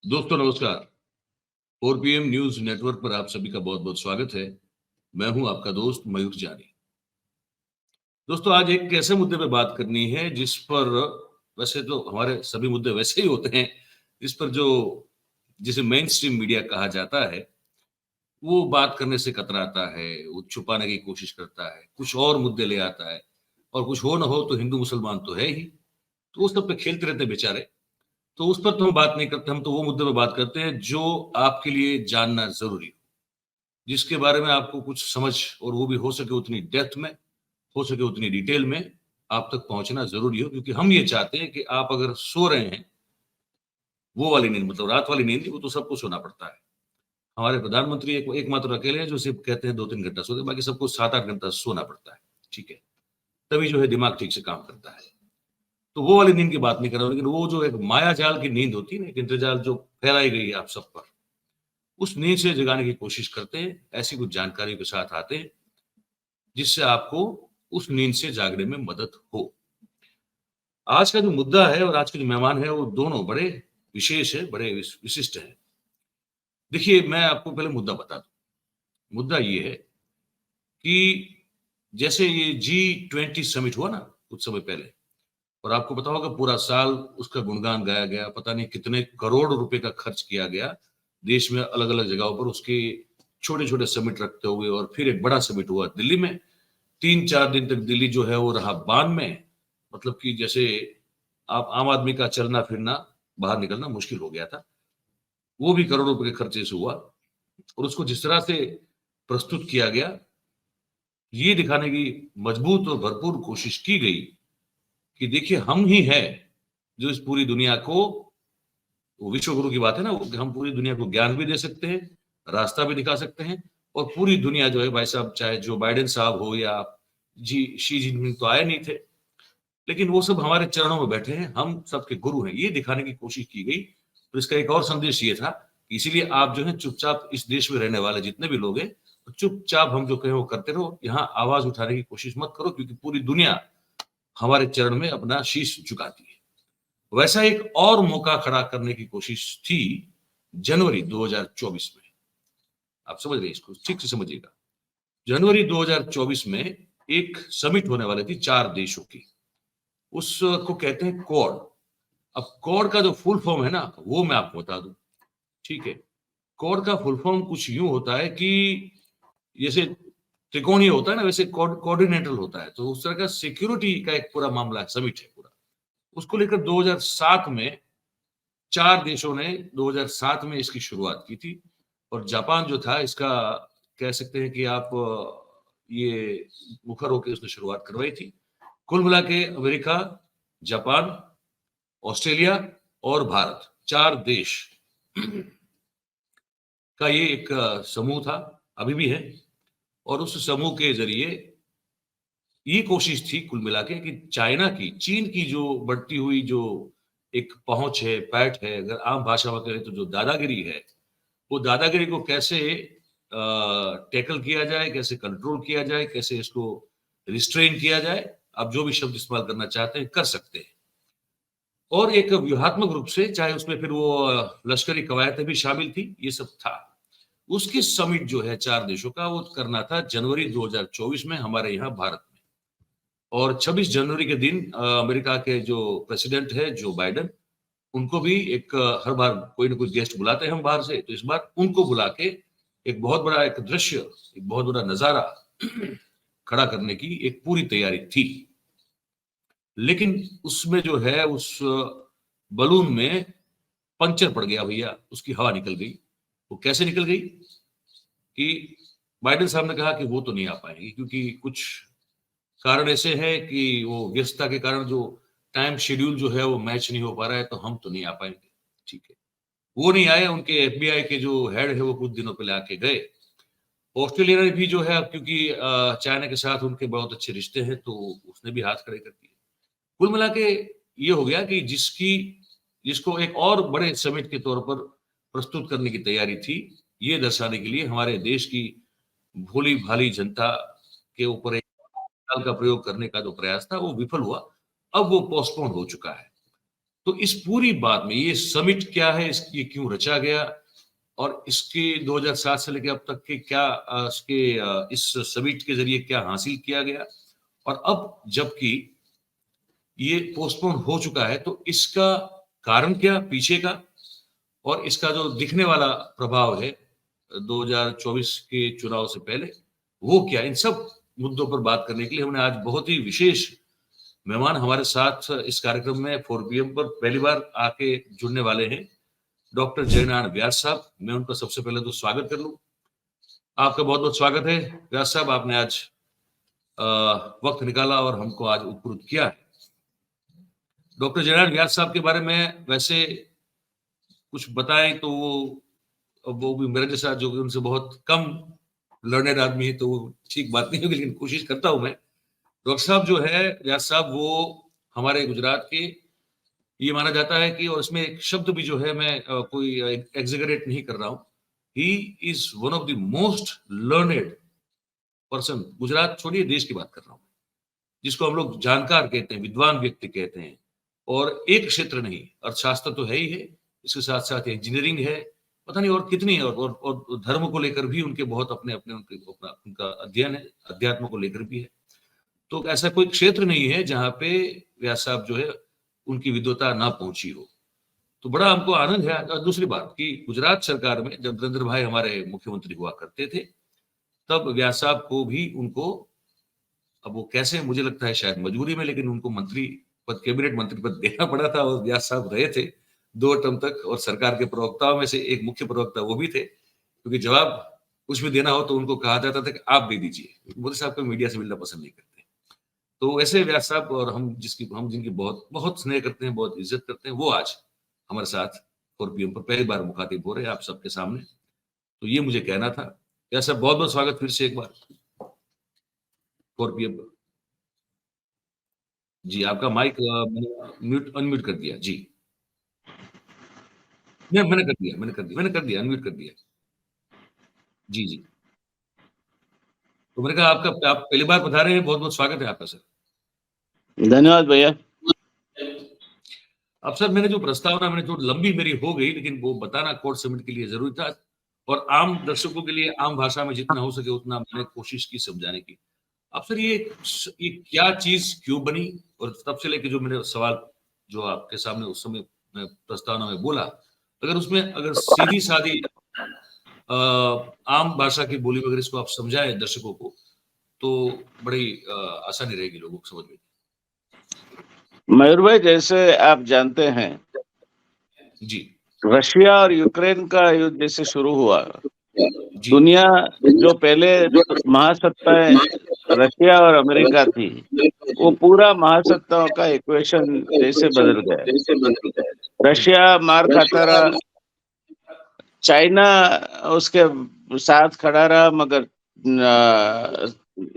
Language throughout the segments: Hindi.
दोस्तों नमस्कार। 4 PM न्यूज नेटवर्क पर आप सभी का बहुत-बहुत स्वागत है। मैं हूं आपका दोस्त मयूर जानी। दोस्तों आज एक ऐसे मुद्दे पे बात करनी है जिस पर वैसे तो हमारे सभी मुद्दे वैसे ही होते हैं, जिस पर जो जिसे मेन स्ट्रीम मीडिया कहा जाता है, वो बात करने से कतराता है, वो छुपाने की कोशिश करता है, कुछ और मुद्दे ले आता है और कुछ हो ना हो तो हिंदू मुसलमान तो है ही, तो वो सब पे खेलते रहते हैं बेचारे। तो उस पर तो हम बात नहीं करते, हम तो वो मुद्दे पे बात करते हैं जो आपके लिए जानना ज़रूरी हो, जिसके बारे में आपको कुछ समझ और वो भी हो सके उतनी डेप्थ में, हो सके उतनी डिटेल में आप तक पहुँचना ज़रूरी हो क्योंकि हम ये चाहते हैं कि आप अगर सो रहे हैं, वो वाली नींद मतलब रात वाली नींद वो तो सबको सोना पड़ता है। हमारे प्रधानमंत्री एकमात्र अकेले हैं जो सिर्फ़ कहते हैं 2-3 घंटा सोते हैं, बाकी सबको 7-8 घंटा सोना पड़ता है, ठीक है? तभी जो है दिमाग ठीक से काम करता है। तो वो वाली नींद की बात नहीं कर रहा हूँ, लेकिन वो जो एक मायाजाल की नींद होती है ना, एक इंद्रजाल जो फैलाई गई है आप सब पर, उस नींद से जगाने की कोशिश करते हैं, ऐसी कुछ जानकारी के साथ आते हैं, जिससे आपको उस नींद से जागने में मदद हो। आज का जो मुद्दा है और आज के जो मेहमान हैं, वो दोनों बड़े विशेष हैं, बड़े विशिष्ट हैं। देखिए, मैं आपको पहले मुद्दा बता दूँ। मुद्दा ये है कि जैसे ये G20 समिट हुआ ना, कुछ समय पहले और आपको पता होगा पूरा साल उसका गुणगान गाया गया, पता नहीं कितने करोड़ रुपए का खर्च किया गया, देश में अलग-अलग जगहों पर उसके छोटे-छोटे समिट रखते हुए और फिर एक बड़ा समिट हुआ दिल्ली में। 3-4 दिन तक दिल्ली जो है वो रहा बान में, मतलब कि जैसे आप आम आदमी का चलना-फिरना, बाहर निकलना मुश्किल हो गया था। वो भी करोड़ों रुपए के खर्चे से हुआ और उसको जिस तरह से प्रस्तुत किया गया, ये दिखाने की मजबूत और भरपूर कोशिश की गई कि देखिए हम ही हैं, जो इस पूरी दुनिया को वो विश्व गुरु की बात है ना, वो हम पूरी दुनिया को ज्ञान भी दे सकते हैं, रास्ता भी दिखा सकते हैं और पूरी दुनिया जो है भाई साहब चाहे जो बाइडेन साहब हो या शी जिनपिंग तो आए नहीं थे, लेकिन वो सब हमारे चरणों में बैठे हैं, हम सबके गुरु हैं, ये दिखाने की कोशिश की गई। तो इसका एक और संदेश ये था कि इसीलिए आप जो है चुपचाप इस देश में रहने वाले जितने भी लोग हैं, तो चुपचाप हम जो कहें वो करते रहो, यहाँ आवाज़ उठाने की कोशिश मत करो क्योंकि पूरी दुनिया हमारे चरण में अपना शीश झुकाती है। वैसा एक और मौका खड़ा करने की कोशिश थी जनवरी 2024 में। आप समझ रहे हैं इसको, ठीक से समझिएगा। जनवरी 2024 में एक समिट होने वाली थी 4 देशों की। उसको कहते हैं क्वाड। अब क्वाड का जो फुल फॉर्म है ना, वो मैं आपको बता दूं, ठीक है? क्वाड का फुल फॉर्म कुछ यूं होता है कि जैसे त्रिकोणीय होता है ना, वैसे कोऑर्डिनेटर होता है। तो उस तरह का सिक्योरिटी का एक पूरा मामला है, समिट है पूरा। उसको लेकर 2007 में 4 देशों ने 2007 में इसकी शुरुआत की थी और जापान जो था इसका कह सकते हैं कि आप ये मुखर होके उसने शुरुआत करवाई थी। कुल मिला के अमेरिका, जापान, ऑस्ट्रेलिया और भारत 4 देश का ये एक समूह था, अभी भी है और उस समूह के ज़रिए ये कोशिश थी कुल मिला के कि चीन की जो बढ़ती हुई जो एक पहुँच है, पैठ है, अगर आम भाषा में कहें तो जो दादागिरी है, वो दादागिरी को कैसे टैकल किया जाए, कैसे कंट्रोल किया जाए, कैसे इसको रिस्ट्रेन किया जाए, आप जो भी शब्द इस्तेमाल करना चाहते हैं, कर सकते हैं। और एक व्यूहात्मक रूप से, चाहे उसमें फिर वो लश्करी कवायदें भी शामिल थी, ये सब था। उसकी समिट जो है 4 देशों का, वो करना था जनवरी 2024 में हमारे यहाँ भारत में। और 26 जनवरी के दिन अमेरिका के जो प्रेसिडेंट है, जो बाइडेन, उनको भी एक हर बार कोई ना कोई गेस्ट बुलाते हैं हम बाहर से, तो इस बार उनको बुला के एक बहुत बड़ा एक दृश्य, एक बहुत बड़ा नज़ारा खड़ा करने की एक पूरी तैयारी थी। लेकिन उसमें जो है उस बलून में पंक्चर पड़ गया भैया, उसकी हवा निकल गई। वो कैसे निकल गई कि बाइडेन साहब ने कहा कि वो तो नहीं आ पाएँगी क्योंकि कुछ कारण ऐसे हैं कि वो व्यस्तता के कारण जो टाइम शेड्यूल जो है वो मैच नहीं हो पा रहा है, तो हम तो नहीं आ पाएँगे। ठीक है। वो नहीं आए, उनके एफबीआई के जो हेड है वो कुछ दिनों पहले आके गए। ऑस्ट्रेलिया ने भी जो है अब क्योंकि चाइना के साथ उनके बहुत अच्छे रिश्ते हैं, तो उसने भी हाथ खड़े कर दिए। कुल मिला के ये हो गया कि जिसको एक और बड़े समिट के तौर पर प्रस्तुत करने की तैयारी थी, ये दर्शाने के लिए हमारे देश की भोली-भाली जनता के ऊपर एक का प्रयोग करने का जो प्रयास था वो विफल हुआ। अब वो पोस्टपोन हो चुका है। तो इस पूरी बात में ये समिट क्या है, ये क्यों रचा गया और इसके 2007 से लेकर अब तक के क्या इस समिट के जरिए क्या हासिल किया गया, और अब जबकि ये पोस्टपोन हो चुका है तो इसका कारण क्या पीछे का, और इसका जो दिखने वाला प्रभाव है 2024 के चुनाव से पहले वो क्या, इन सब मुद्दों पर बात करने के लिए हमने आज बहुत ही विशेष मेहमान हमारे साथ इस कार्यक्रम में 4 PM पर पहली बार आके जुड़ने वाले हैं, डॉक्टर जयनारायण व्यास साहब। मैं उनका सबसे पहले तो स्वागत कर लूं। आपका बहुत बहुत स्वागत है व्यास साहब, आपने आज वक्त निकाला और हमको आज उपकृत किया है। डॉक्टर जयनारायण व्यास साहब के बारे में वैसे कुछ बताएं तो वो भी मेरे जैसा जो कि उनसे बहुत कम लर्नेड आदमी है तो वो ठीक बात नहीं होगी, लेकिन कोशिश करता हूं मैं। डॉक्टर साहब जो है व्यास साहब, वो हमारे गुजरात के, ये माना जाता है कि, और इसमें एक शब्द भी जो है मैं कोई एग्जेगरेट नहीं कर रहा हूं, he is one of the most learned person, Gujarat छोड़िए देश की बात कर रहा हूं, जिसको हम लोग जानकार कहते हैं, विद्वान व्यक्ति कहते हैं। और एक क्षेत्र नहीं, अर्थशास्त्र तो है ही है, इसके साथ साथ इंजीनियरिंग है, पता नहीं और कितनी है, और धर्म को लेकर भी उनके बहुत अपने अपने उनका अध्ययन है, अध्यात्म को लेकर भी है। तो ऐसा कोई क्षेत्र नहीं है जहां पे व्यास साहब जो है उनकी विद्वता ना पहुंची हो। तो बड़ा हमको आनंद है। और दूसरी बात कि गुजरात सरकार में जब नरेंद्र भाई हमारे मुख्यमंत्री हुआ करते थे, तब व्यास साहब को भी उनको, अब वो कैसे, मुझे लगता है शायद मजबूरी में, लेकिन उनको मंत्री पद, कैबिनेट मंत्री पद देना पड़ा था, और व्यास साहब रहे थे 2 टर्म तक, और सरकार के प्रवक्ताओं में से एक मुख्य प्रवक्ता वो भी थे, क्योंकि जवाब कुछ भी देना हो तो उनको कहा जाता था कि आप दे दीजिए। मोदी साहब को मीडिया से मिलना पसंद नहीं करते। तो ऐसे व्यास साहब, और हम जिनकी बहुत बहुत स्नेह करते हैं, बहुत इज्जत करते हैं, वो आज हमारे साथ 4 PM पर पहली बार मुखातिब हो रहे हैं आप सबके सामने। तो ये मुझे कहना था। व्यास साहब, बहुत बहुत स्वागत फिर से एक बार 4 PM पर। जी, आपका माइक मैंने अनम्यूट कर दिया जी। नहीं, मैंने कर दिया, अनम्यूट कर दिया। जी, जी। तो मैंने कहा आपका, आप पहली बार पधारे हैं, बहुत बहुत स्वागत है आपका सर। धन्यवाद भैया। अब सर, मैंने जो प्रस्तावना, मैंने जो लंबी मेरी हो गई, लेकिन वो बताना कोर्ट समिट के लिए जरूरी था, और आम दर्शकों के लिए आम भाषा में जितना हो सके उतना मैंने कोशिश की समझाने की। अब सर, ये क्या चीज क्यों बनी, और तब से लेके जो मेरे सवाल जो आपके सामने उस समय मैं प्रस्तावना में बोला, अगर सीधी सादी आम भाषा की बोली में अगर इसको आप समझाएं दर्शकों को, तो बड़ी आसानी रहेगी लोगों को समझ में। मयूर भाई, जैसे आप जानते हैं, जी रशिया और यूक्रेन का युद्ध जैसे शुरू हुआ, जी दुनिया जो पहले महासत्ताएं रशिया और अमेरिका थी, वो पूरा महासत्ताओं का इक्वेशन जैसे बदल गया। रशिया मार खाता रहा, चाइना उसके साथ खड़ा रहा, मगर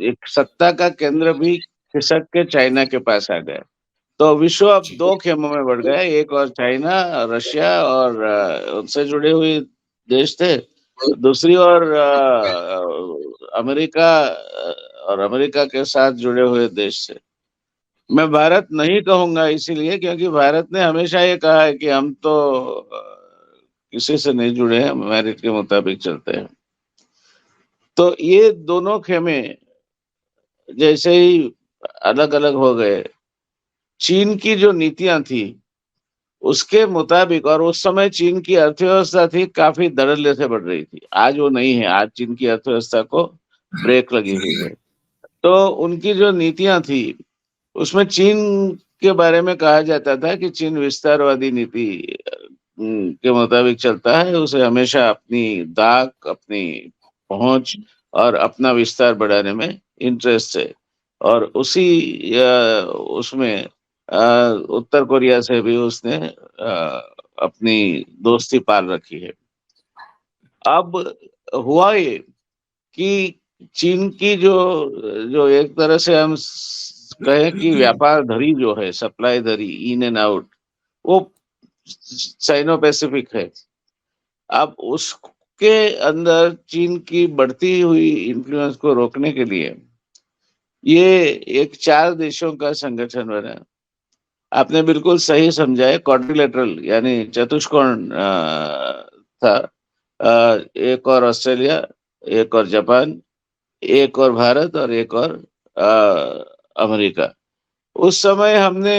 एक सत्ता का केंद्र भी खिसक के चाइना के पास आ गया। तो विश्व अब 2 खेमों में बढ़ गया, एक और चाइना, रशिया और उनसे जुड़े हुए देश थे, दूसरी ओर अमेरिका और अमेरिका के साथ जुड़े हुए देश थे। मैं भारत नहीं कहूंगा इसीलिए क्योंकि भारत ने हमेशा ये कहा है कि हम तो किसी से नहीं जुड़े हैं, मेरिट के मुताबिक चलते हैं। तो ये दोनों खेमे जैसे ही अलग अलग हो गए, चीन की जो नीतियां थी उसके मुताबिक, और उस समय चीन की अर्थव्यवस्था थी काफी धड़ल्ले से बढ़ रही थी, आज वो नहीं है, आज चीन की अर्थव्यवस्था को ब्रेक लगी हुई है। तो उनकी जो नीतियां थी उसमें चीन के बारे में कहा जाता था कि चीन विस्तारवादी नीति के मुताबिक चलता है, उसे हमेशा अपनी दाक, अपनी पहुंच और अपना विस्तार बढ़ाने में इंटरेस्ट है, और उसी उसमें उत्तर कोरिया से भी उसने अपनी दोस्ती पाल रखी है। अब हुआ ये कि चीन की जो जो एक तरह से हम कहें कि व्यापार धरी जो है, सप्लाई धरी, इन एंड आउट, वो चाइनो पैसिफिक है। अब उसके अंदर चीन की बढ़ती हुई इन्फ्लुएंस को रोकने के लिए ये एक 4 देशों का संगठन बना, आपने बिल्कुल सही समझा है। क्वाड्रिलेटरल यानी चतुष्कोण था। एक और ऑस्ट्रेलिया, एक और जापान, एक और भारत और एक और अमेरिका। उस समय हमने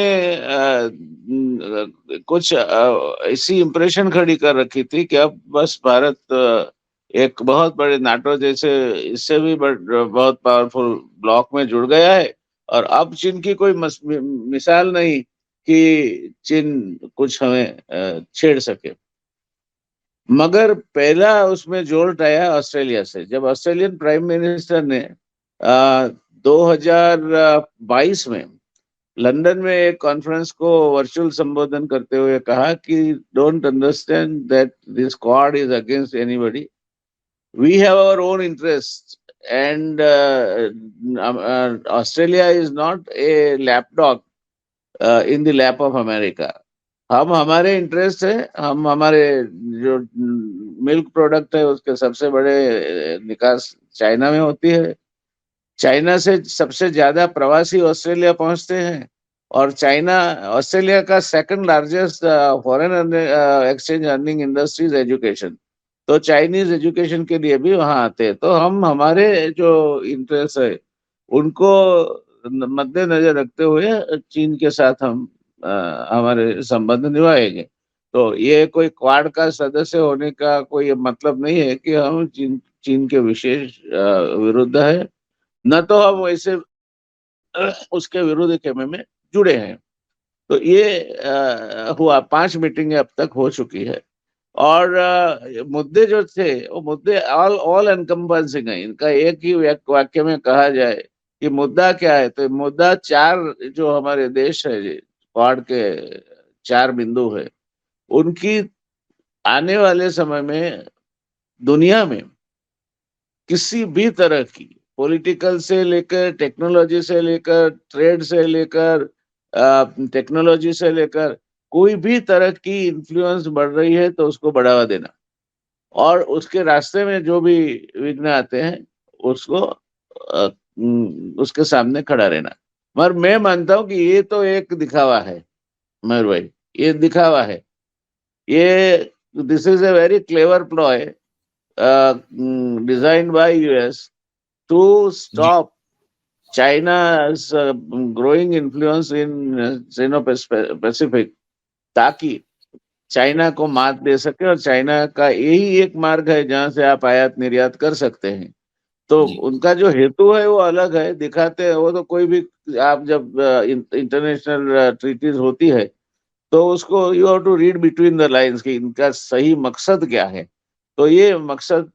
कुछ ऐसी इम्प्रेशन खड़ी कर रखी थी कि अब बस भारत एक बहुत बड़े नाटो जैसे इससे भी बहुत पावरफुल ब्लॉक में जुड़ गया है, और अब चीन की कोई मिसाल नहीं कि चीन कुछ हमें छेड़ सके। मगर पहला उसमें जोल्ट आया ऑस्ट्रेलिया से, जब ऑस्ट्रेलियन प्राइम मिनिस्टर ने 2022 में लंदन में एक कॉन्फ्रेंस को वर्चुअल संबोधन करते हुए कहा कि don't understand that this Quad is against anybody, we have our own interest, and Australia is not a lapdog in the lap of America. हम हमारे इंटरेस्ट है, हम हमारे जो मिल्क प्रोडक्ट है उसके सबसे बड़े निकास चाइना में होती है। चाइना से सबसे ज्यादा प्रवासी ऑस्ट्रेलिया पहुंचते हैं, और चाइना ऑस्ट्रेलिया का second largest foreign exchange earning industries education. तो चाइनीज एजुकेशन के लिए भी वहां आते हैं। तो हम हमारे जो इंटरेस्ट है उनको मद्देनजर रखते हुए चीन के साथ हम हमारे संबंध निभाएंगे। तो ये कोई क्वाड का सदस्य होने का कोई मतलब नहीं है कि हम चीन चीन के विशेष विरुद्ध है, न तो हम वैसे उसके विरोधी खेमे में जुड़े हैं। तो ये हुआ, 5 मीटिंगें अब तक हो चुकी है, और मुद्दे जो थे वो मुद्दे ऑल ऑल एनकम्बसिंग है। इनका एक ही वाक्य में कहा जाए कि मुद्दा क्या है, तो मुद्दा 4 जो हमारे देश है क्वाड के 4 बिंदु है, उनकी आने वाले समय में दुनिया में किसी भी तरह की पॉलिटिकल से लेकर, टेक्नोलॉजी से लेकर, ट्रेड से लेकर, टेक्नोलॉजी से लेकर कोई भी तरह की इन्फ्लुएंस बढ़ रही है तो उसको बढ़ावा देना, और उसके रास्ते में जो भी विघ्न आते हैं उसको उसके सामने खड़ा रहना। मगर मैं मानता हूं कि ये तो एक दिखावा है मयूर भाई, ये दिखावा है। ये this is a very clever ploy designed by US to जी stop China's growing influence in Sino-Pacific, ताकि चाइना को मात दे सके, और चाइना का यही एक मार्ग है जहां से आप आयात निर्यात कर सकते हैं। तो जी उनका जो हेतु है वो अलग है, दिखाते हैं वो तो कोई भी। आप जब इंटरनेशनल ट्रीटीज होती है तो उसको you have to read between the lines कि इनका सही मकसद क्या है। तो ये मकसद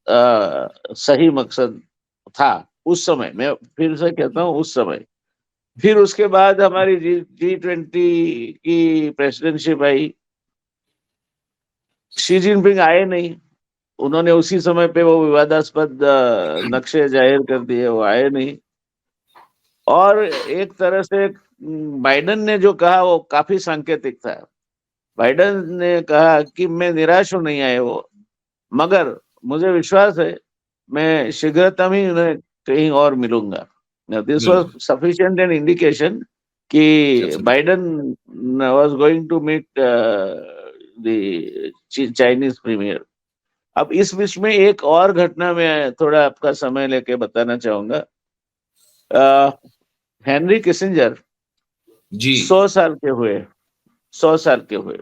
सही मकसद था उस समय। मैं फिर से कहता हूँ उस समय। फिर उसके बाद हमारी G20 की प्रेसिडेंटशिप आई। शी जिनपिंग आए नहीं, उन्होंने उसी समय पे वो विवादास्पद नक्शे जाहिर कर दिए, वो आए नहीं। और एक तरह से बाइडन ने जो कहा वो काफी सांकेतिक था। बाइडन ने कहा कि मैं निराश हूं नहीं आए वो, मगर मुझे विश्वास है मैं शीघ्रतम ही उन्हें कहीं और मिलूंगा। दिस वाज बिल्कुल सफिशिएंट एन इंडिकेशन कि absolutely Biden was going to meet the Chinese premier. अब इस बीच में एक और घटना में थोड़ा आपका समय लेके बताना चाहूंगा। हेनरी किसिंजर जी 100 साल के हुए, 100 साल के हुए,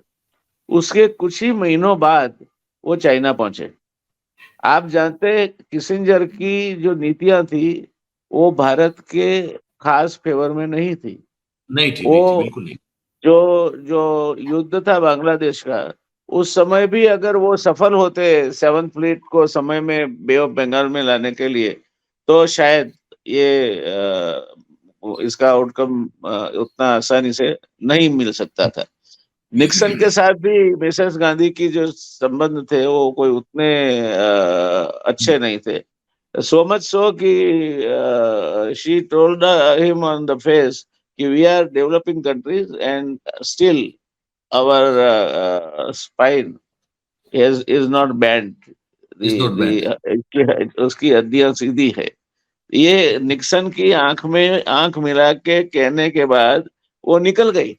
उसके कुछ ही महीनों बाद वो चाइना पहुंचे। आप जानते हैं किसिंजर की जो नीतियां थी वो भारत के खास फेवर में नहीं थी। नहीं थी वो बिल्कुल नहीं जो जो युद्ध था बांग्लादेश का, उस समय भी अगर वो सफल होते 7th फ्लीट को समय में बे ऑफ बंगाल में लाने के लिए, तो शायद ये इसका आउटकम उतना आसानी से नहीं मिल सकता था। निक्सन के साथ भी मिसेस गांधी की जो संबंध थे वो कोई उतने अच्छे नहीं थे। सो मच सो कि she told him on the face कि we are developing countries and still our spine is not bend. Is not bend उसकी हड्डियां सीधी है। ये निक्सन की आंख में आंख मिला के कहने के बाद वो निकल गई।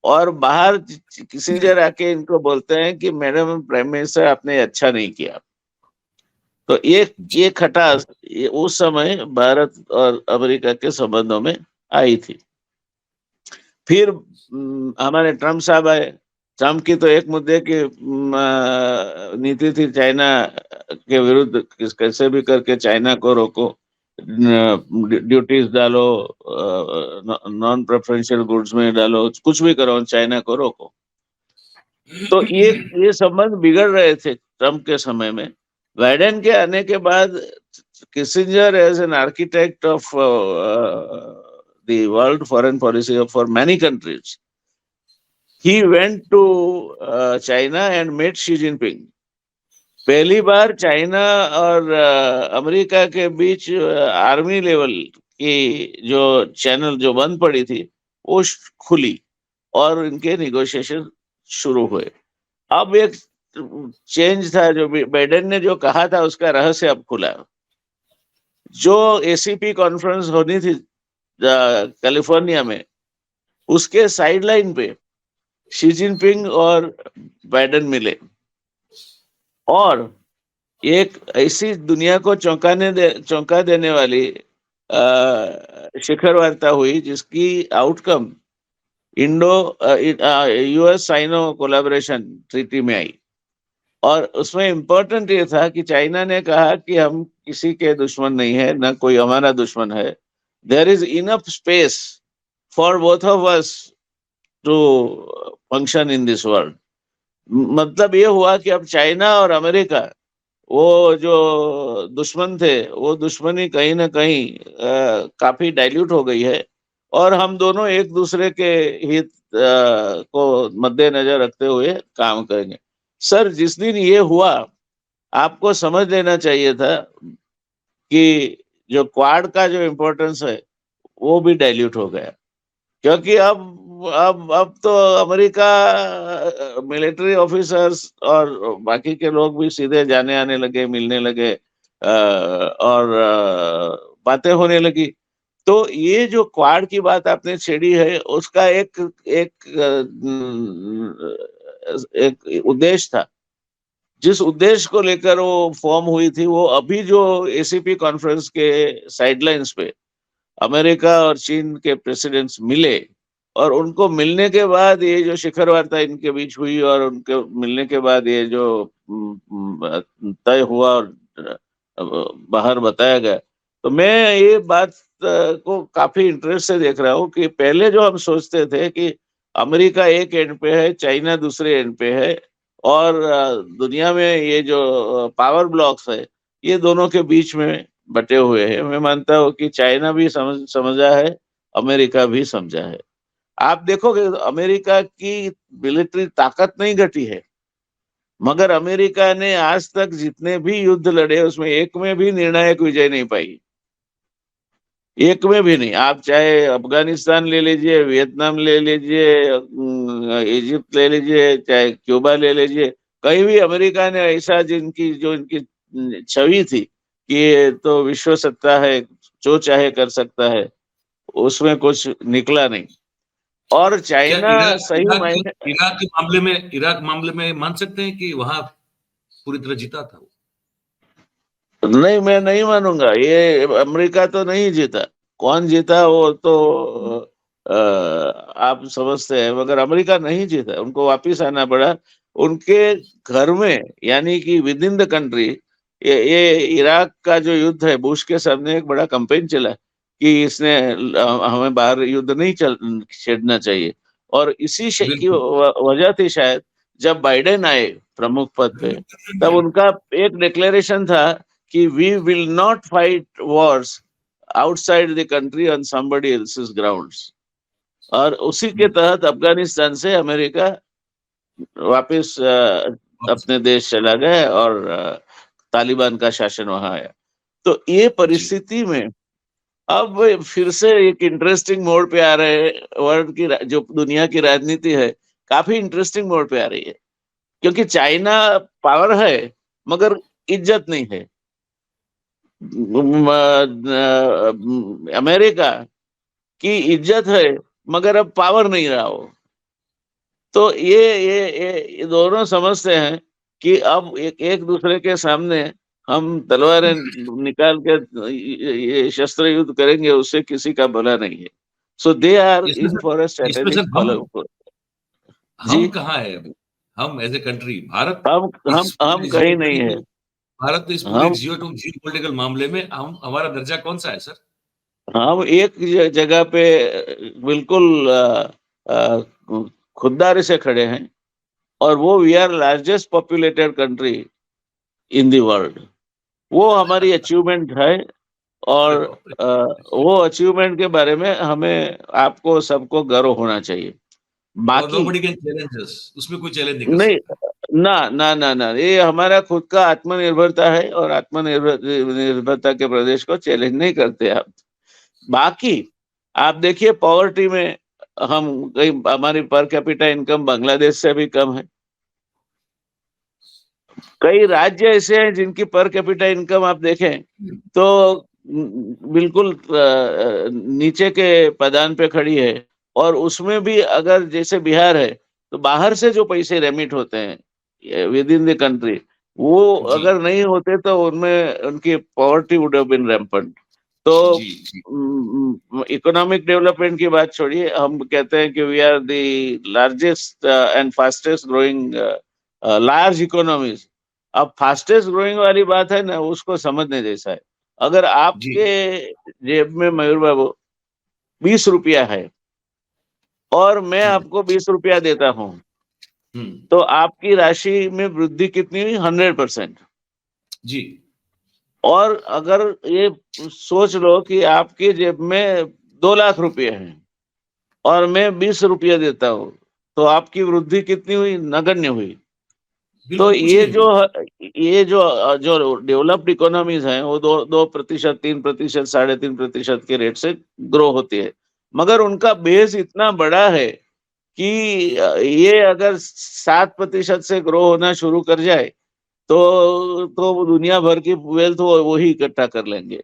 और बाहर किसिंजर आके इनको बोलते हैं कि मैडम प्राइम मिनिस्टर आपने अच्छा नहीं किया। तो ये खटास उस समय भारत और अमेरिका के संबंधों में आई थी। फिर हमारे ट्रम्प साहब आए। ट्रम्प की तो एक मुद्दे की नीति थी, चाइना के विरुद्ध कैसे भी करके चाइना को रोको, ड्यूटीज डालो, नॉन प्रेफरेंशियल गुड्स में डालो, कुछ भी करो, चाइना को रोको। तो ये संबंध बिगड़ रहे थे ट्रम्प के समय में। बाइडेन के आने के बाद Kissinger as an architect of the world foreign policy for many countries, he went to China and met Xi Jinping. पहली बार चाइना और अमेरिका के बीच आर्मी लेवल की जो चैनल जो बंद पड़ी थी वो खुली और इनके निगोशिएशन शुरू हुए। अब एक चेंज था, जो बाइडेन ने जो कहा था उसका रहस्य अब खुला। जो एसीपी कॉन्फ्रेंस होनी थी कैलिफोर्निया में, उसके साइडलाइन पे शी जिनपिंग और बाइडेन मिले और एक ऐसी दुनिया को चौंका देने वाली शिखर वार्ता हुई जिसकी outcome Indo US Sino collaboration treaty में आई। और उसमें इम्पोर्टेंट ये था कि चाइना ने कहा कि हम किसी के दुश्मन नहीं है, ना कोई हमारा दुश्मन है। There is enough space for both of us to function in this world. मतलब ये हुआ कि अब चाइना और अमेरिका, वो जो दुश्मन थे, वो दुश्मनी कहीं ना कहीं काफी डाइल्यूट हो गई है और हम दोनों एक दूसरे के हित को मद्देनजर रखते हुए काम करेंगे। सर, जिस दिन ये हुआ, आपको समझ लेना चाहिए था कि जो क्वाड का जो इम्पोर्टेंस है वो भी डाइल्यूट हो गया, क्योंकि अब तो अमेरिका मिलिट्री ऑफिसर्स और बाकी के लोग भी सीधे जाने आने लगे, मिलने लगे और बातें होने लगी। तो ये जो क्वाड की बात आपने छेड़ी है, उसका एक उद्देश्य था। जिस उद्देश्य को लेकर वो फॉर्म हुई थी, वो अभी जो एसीपी कॉन्फ्रेंस के साइडलाइंस पे अमेरिका और चीन के प्रेसिडेंट्स मिले और उनको मिलने के बाद ये जो शिखर वार्ता इनके बीच हुई और उनके मिलने के बाद ये जो तय हुआ और बाहर बताया गया, तो मैं ये बात को काफी इंटरेस्ट से देख रहा हूँ कि पहले जो हम सोचते थे कि अमेरिका एक एंड पे है, चाइना दूसरे एंड पे है और दुनिया में ये जो पावर ब्लॉक्स है ये दोनों के बीच में बटे हुए हैं। मैं मानता हूँ कि चाइना भी समझा है, अमेरिका भी समझा है। आप देखोगे अमेरिका की मिलिट्री ताकत नहीं घटी है, मगर अमेरिका ने आज तक जितने भी युद्ध लड़े उसमें एक में भी निर्णायक विजय नहीं पाई, एक में भी नहीं। आप चाहे अफगानिस्तान ले लीजिए, वियतनाम ले लीजिए, इजिप्ट ले लीजिए, चाहे क्यूबा ले लीजिए, कहीं भी अमेरिका ने ऐसा इनकी छवि थी कि ये तो विश्व सत्ता है, जो चाहे कर सकता है, उसमें कुछ निकला नहीं। और क्या चाइना सही मायने इराक मामले में मान सकते हैं कि वहां पूरी तरह जीता था? नहीं, मैं नहीं मानूंगा। ये अमेरिका तो नहीं जीता। कौन जीता वो तो आप समझते हैं, मगर अमेरिका नहीं जीता। उनको वापिस आना पड़ा उनके घर में, यानी कि विद इन द कंट्री। ये इराक का जो युद्ध है, बुश के सामने एक बड़ा कैंपेन चला कि इसने हमें बाहर युद्ध नहीं छेड़ना चाहिए। और इसी की वजह थी शायद, जब बाइडेन आए प्रमुख पद पे, तब उनका एक डिक्लेरेशन था कि we will not fight wars outside the country on somebody else's grounds. और उसी के तहत अफगानिस्तान से अमेरिका वापस अपने देश चला गया और तालिबान का शासन वहां आया। तो ये परिस्थिति में अब फिर से एक इंटरेस्टिंग मोड पे आ रहे हैं। वर्ल्ड की जो दुनिया की राजनीति है, काफी इंटरेस्टिंग मोड पे आ रही है, क्योंकि चाइना पावर है मगर इज्जत नहीं है। अमेरिका की इज्जत है मगर अब पावर नहीं रहा वो। तो ये दोनों समझते हैं कि अब एक दूसरे के सामने हम तलवारें निकाल के ये शस्त्र युद्ध करेंगे, उससे किसी का भला नहीं है। सो दे आर इसमें इन सर फॉर अ इसमें स्ट्रेटेजिक सर फॉलो। जी, हम कहाँ है अभी? हम एज ए कंट्री भारत हम हम इस हम पूरे कहीं नहीं है। जियोपॉलिटिकल भारत इस पूरे हम जियोपॉलिटिकल मामले में हम हमारा दर्जा कौन सा है सर? हम एक जगह पे बिल्कुल खुददारी से खड़े हैं, और वो we are largest populated country in the world. वो हमारी अचीवमेंट है। अरे और बाप रे! अ, वो अचीवमेंट के बारे में हमें आपको सबको गर्व होना चाहिए। और बाकी नोबडी कैन चैलेंज अस, उसमें कोई चैलेंज नहीं कर नहीं, सकता। ना ना ना ना, ये हमारा खुद का आत्मनिर्भरता है, और निर्भरता के प्रदेश को चैलेंज नहीं करते आप। बाकी आप देखिए, पॉवर्टी में हम कई, हमारी पर कैपिटा इनकम बांग्लादेश से भी कम है। कई राज्य ऐसे हैं जिनकी पर कैपिटा इनकम आप देखें तो बिल्कुल नीचे के पदान पे खड़ी है। और उसमें भी अगर जैसे बिहार है, तो बाहर से जो पैसे रेमिट होते हैं विद इन द कंट्री, वो जी, अगर नहीं होते तो उनमें उनकी poverty would have been rampant. तो जी, जी, इकोनॉमिक डेवलपमेंट की बात छोड़िए, हम कहते हैं कि we are the largest and fastest growing large economies. अब फास्टेस्ट ग्रोइंग वाली बात है ना, उसको समझने जैसा है। अगर जी, आपके जेब में मयूर बाबू 20 रुपया है, और मैं हुँ, आपको 20 रुपया देता हूं, हुँ, तो आपकी राशि में वृद्धि कितनी हुई? 100%। जी, और अगर ये सोच लो कि आपकी जेब में 2 लाख रुपए हैं, और मैं 20 रुपया देता हूँ, तो आपकी वृद्धि कितनी हुई? नगण्य हुई। तो बिल्कुल कुछ नहीं हुई। ये जो जो डेवलप्ड इकोनॉमीज हैं, वो 2% 3%, 3.5% के रेट से ग्रो होती है। मगर उनका बेस इतना बड़ा है कि ये अगर 7% से ग्रो होना शुरू कर जाए, तो वो दुनिया भर की वेल्थ वो ही इकट्ठा कर लेंगे।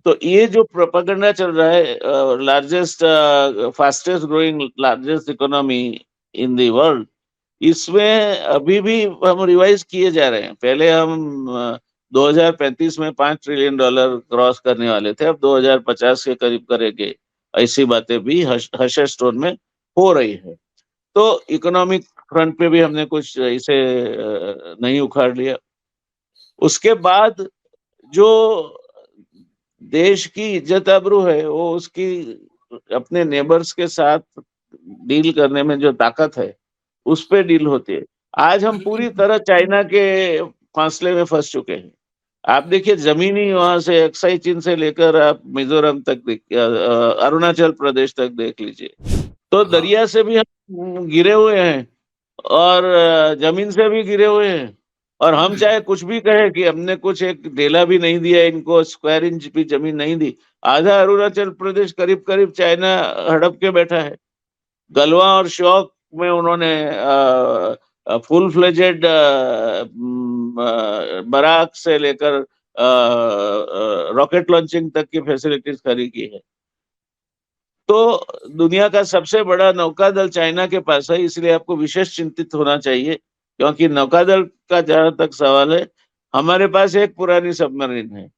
तो ये जो प्रोपेगेंडा चल रहा है, largest fastest growing largest economy in the world, इसमें अभी भी हम रिवाइज किए जा रहे हैं। पहले हम 2035 में $5 ट्रिलियन क्रॉस करने वाले थे, अब 2050 के करीब करेंगे। ऐसी बातें भी हशर टोन में हो रही है। तो इकोनॉमिक फ्रंट पे भी हमने कुछ इसे नहीं उखाड़ लिया। उसके बाद जो देश की इज्जत आबरू है, वो उसकी अपने नेबर्स के साथ डील करने में जो ताकत है, उस पे डील होती है। आज हम पूरी तरह चाइना के फासले में फंस चुके हैं। आप देखिए, जमीनी वहां से एक्साई चीन से लेकर आप मिजोरम तक अरुणाचल प्रदेश तक देख लीजिए, तो हाँ, दरिया से भी हम गिरे हुए हैं, और जमीन से भी गिरे हुए हैं। और हम चाहे कुछ भी कहे कि हमने कुछ एक ढेला भी नहीं दिया इनको, स्क्वायर इंच भी जमीन नहीं दी, आधा अरुणाचल प्रदेश करीब करीब चाइना हड़प के बैठा है। गलवा और शौक में उन्होंने फुल फ्लेजेड बराक से लेकर रॉकेट लॉन्चिंग तक की फैसिलिटीज खड़ी की है। तो दुनिया का सबसे बड़ा नौकादल चाइना के पास है, इसलिए आपको विशेष चिंतित होना चाहिए। क्योंकि नौकादल का जहां तक सवाल है, हमारे पास एक पुरानी सबमरीन है,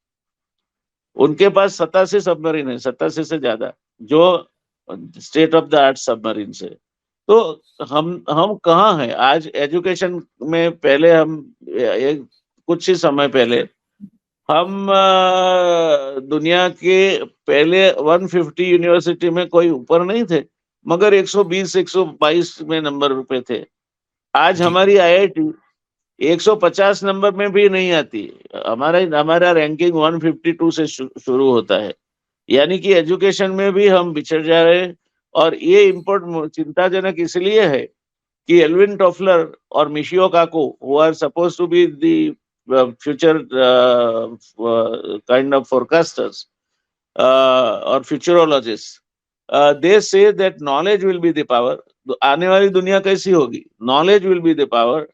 उनके पास 87 सबमरीन है, 87 से ज्यादा, जो state of the art submarine से। तो हम कहाँ हैं आज एजुकेशन में? पहले हम एक कुछ ही समय पहले हम दुनिया के पहले 150 यूनिवर्सिटी में कोई ऊपर नहीं थे, मगर 120 122 में नंबर पे थे। आज जी, हमारी आईआईटी 150 नंबर में भी नहीं आती। हमारा हमारा रैंकिंग 152 से शुरू होता है। यानी कि एजुकेशन में भी हम बिछड़ जा रहे हैं। और ये इम्पोर्ट चिंताजनक इसलिए है कि एल्विन टॉफलर और Michio Kaku, who are suppose to be the future kind of forecasters और futurologist, they say that knowledge will be the power. आने वाली दुनिया कैसी होगी? Knowledge will be the power,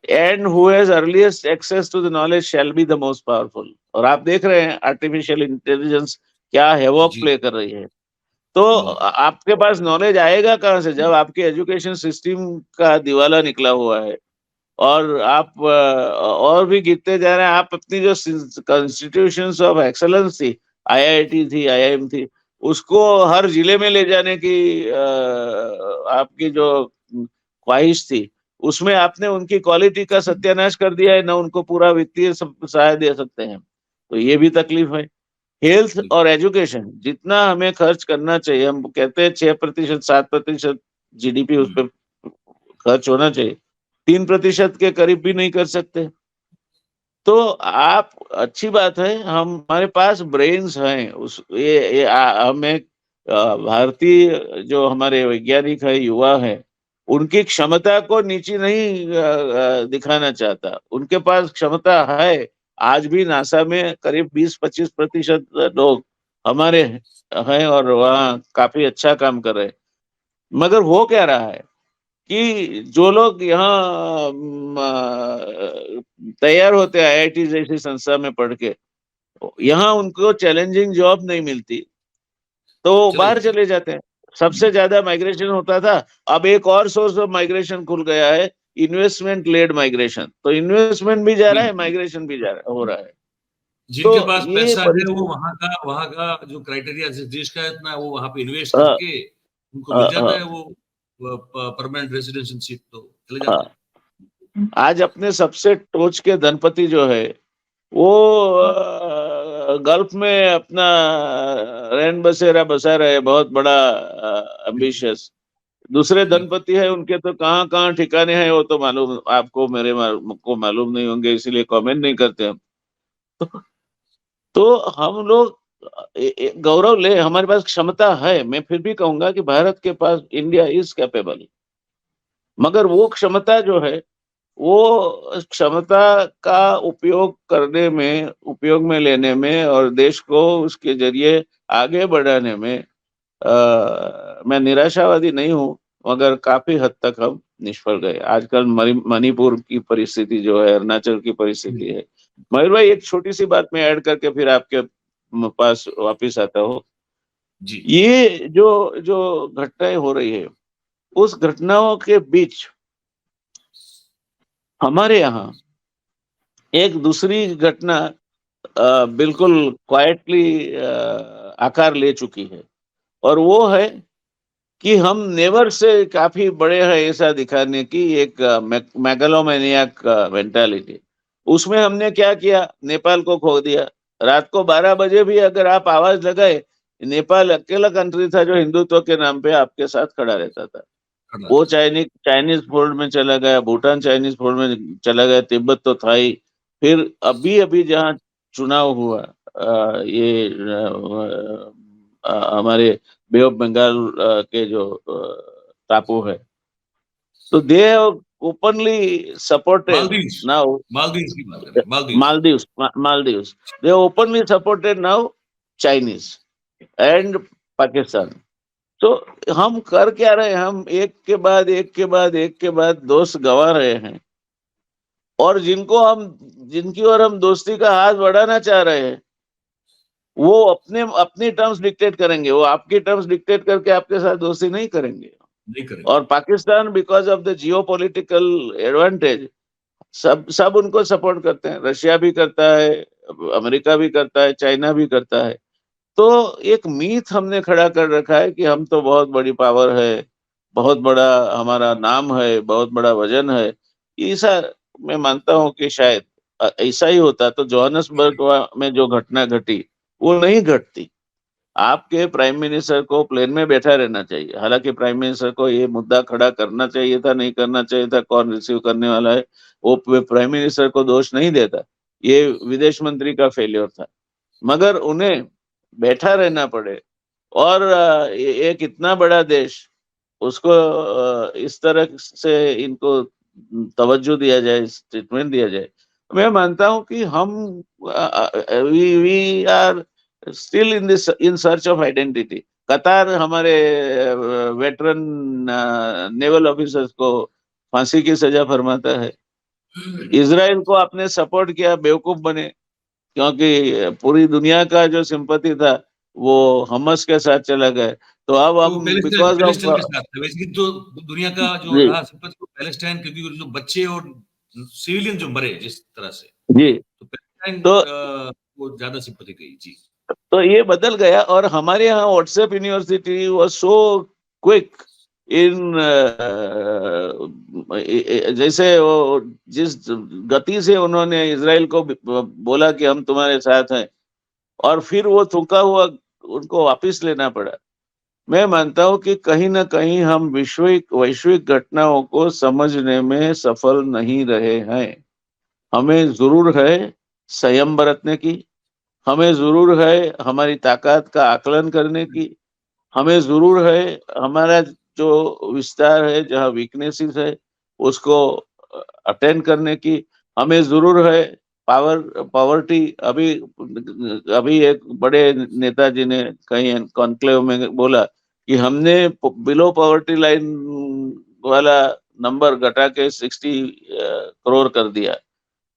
and who has earliest access to the knowledge shall be the most powerful. और आप देख रहे हैं आर्टिफिशियल इंटेलिजेंस क्या हैवॉक जी, प्ले कर रही है। तो आपके पास नॉलेज आएगा कहाँ से जब आपके एजुकेशन सिस्टम का दिवाला निकला हुआ है और आप और भी गिरते जा रहे हैं। आप अपनी जो कॉन्स्टिट्यूशंस ऑफ एक्सेलेंस थी, आईआईटी थी, आईआईएम थी, उसको हर जिले में ले जाने की आपकी जो ख्वाहिश थी, उसमें आपने उनकी क्वालिटी का सत्यानाश कर दिया है, ना उनको पूरा वित्तीय सहायता दे सकते हैं। तो ये भी तकलीफ है। हेल्थ और एजुकेशन जितना हमें खर्च करना चाहिए, हम कहते हैं 6%, 7% जीडीपी उस पर खर्च होना चाहिए, 3% के करीब भी नहीं कर सकते। तो आप, अच्छी बात है, हमारे पास ब्रेन्स हैं, उस ये हमें भारतीय जो हमारे वैज्ञानिक है, युवा है, उनकी क्षमता को नीची नहीं दिखाना चाहता, उनके पास क्षमता है। आज भी नासा में करीब 20-25% लोग हमारे हैं और वहाँ काफी अच्छा काम कर रहे हैं। मगर हो क्या रहा है कि जो लोग यहाँ तैयार होते हैं आईआईटी जैसी संस्था में पढ़ के, यहाँ उनको चैलेंजिंग जॉब नहीं मिलती, तो वो बाहर चले जाते हैं। सबसे ज्यादा माइग्रेशन होता था, अब एक और सोर्स ऑफ माइग्रेशन खुल गया है, इन्वेस्टमेंट लेड माइग्रेशन। तो इन्वेस्टमेंट भी जा रहा है, माइग्रेशन भी हो रहा है। जिनके तो पास ये पैसा है वो परिस्थिति, वहां का जो क्राइटेरिया जिस देश का है इतना, वो वहां पे इन्वेस्ट हाँ, करके उनको मिल हाँ, जाता हाँ, है वो परमानेंट रेसिडेंशिप, तो चले जाते हाँ। हैं। आज अपने सबसे टोच के धनपति जो है, वो गल्फ में अपना रैन बसेरा बसा रहे, बहुत बड़ा एम्बिशियस। दूसरे बिल्कुल। धनपति है, उनके तो कहाँ कहाँ ठिकाने हैं, वो तो मालूम आपको, को मालूम नहीं होंगे, इसीलिए कमेंट नहीं करते हम। तो, तो हम लोग गौरव ले, हमारे पास क्षमता है। मैं फिर भी कहूंगा कि भारत के पास, इंडिया इज कैपेबल, मगर वो क्षमता जो है, वो क्षमता का उपयोग करने में, उपयोग में लेने में और देश को उसके जरिए आगे बढ़ाने में मैं निराशावादी नहीं हूं, मगर काफी हद तक हम निष्फल गए। आजकल मणिपुर की परिस्थिति जो है, अरुणाचल की परिस्थिति है। मयूर भाई, एक छोटी सी बात मैं ऐड करके फिर आपके पास वापिस आता हूँ। जी। ये जो जो घटनाएं हो रही है, उस घटनाओं के बीच हमारे यहाँ एक दूसरी घटना बिल्कुल क्वाइटली आकार ले चुकी है, और वो है कि हम नेवर से काफी बड़े हैं ऐसा दिखाने की एक मैगलोमैनियाक मेंटालिटी। उसमें हमने क्या किया, नेपाल को खो दिया। रात को 12 बजे भी अगर आप आवाज लगाए, नेपाल अकेला कंट्री था जो हिंदुत्व के नाम पे आपके साथ खड़ा रहता था। वो चाइनीज फोल्ड में चला गया, भूटान चाइनीज फोल्ड में चला गया, तिब्बत तो था ही। फिर अभी अभी जहाँ चुनाव हुआ, ये हमारे बे ऑफ बंगाल के जो टापू है, तो they have openly supported Maldives, now, Maldives की बात करें, Maldives. Maldives, they openly supported now Chinese and Pakistan. तो हम कर क्या रहे हैं, हम एक के बाद एक के बाद एक के बाद दोस्त गंवा रहे हैं, और जिनकी ओर हम दोस्ती का हाथ बढ़ाना चाह रहे हैं, वो अपनी टर्म्स डिक्टेट करेंगे, वो आपकी टर्म्स डिक्टेट करके आपके साथ दोस्ती नहीं करेंगे। नहीं करेंगे। और Pakistan, because of the Jio political advantage, सब सब उनको सपोर्ट करते हैं। रशिया भी करता है, अमेरिका भी करता है, चाइना भी करता है। तो एक मीथ हमने खड़ा कर रखा है कि हम तो बहुत बड़ी पावर है, बहुत बड़ा हमारा नाम है, बहुत बड़ा वजन है। ऐसा मैं मानता हूं कि शायद ऐसा ही होता तो जोहान्सबर्ग में जो घटना घटी वो नहीं घटती। आपके प्राइम मिनिस्टर को प्लेन में बैठा रहना चाहिए। हालांकि प्राइम मिनिस्टर को ये मुद्दा खड़ा करना चाहिए था, नहीं करना चाहिए था, कौन रिसीव करने वाला है, वो प्राइम मिनिस्टर को दोष नहीं देता, ये विदेश मंत्री का फेलियर था। मगर उन्हें बैठा रहना पड़े, और एक इतना बड़ा देश, उसको इस तरह से इनको तवज्जो दिया जाए, ट्रीटमेंट दिया जाए। मैं मानता हूं कि हम we are still in search of identity. कतार हमारे वेटरन नेवल ऑफिसर्स को फांसी की सजा फरमाता है। इसराइल को आपने सपोर्ट किया, बेवकूफ बने, क्योंकि पूरी दुनिया का जो सिंपैथी था वो हमस के साथ चला गया। तो अब तो हम बिकॉज ऑफ पैलेस्टाइन के साथ था बेसिकली, तो दुनिया का जो जी रहा सिंपैथी वो पैलेस्टाइन, क्योंकि जो बच्चे और सिविलियन जो मरे जिस तरह से, जी तो पैलेस्टाइन तो को ज्यादा सिंपैथी गई जी। तो ये बदल गया। और हमारे यहाँ WhatsApp university was so quick in जैसे वो जिस गति से उन्होंने इजराइल को बोला कि हम तुम्हारे साथ हैं, और फिर वो थूका हुआ उनको वापस लेना पड़ा। मैं मानता हूं कि कहीं ना कहीं हम वैश्विक घटनाओं को समझने में सफल नहीं रहे हैं। हमें जरूर है संयम बरतने की, हमें जरूर है हमारी ताकत का आकलन करने की, हमें जरूर है हमारा जो विस्तार है, जहाँ वीकनेसेस है, उसको अटेंड करने की, हमें जरूर है पावर्टी। अभी अभी एक बड़े नेताजी ने कहीं कॉन्क्लेव में बोला कि हमने बिलो पॉवर्टी लाइन वाला नंबर घटा के 60 करोड़ कर दिया।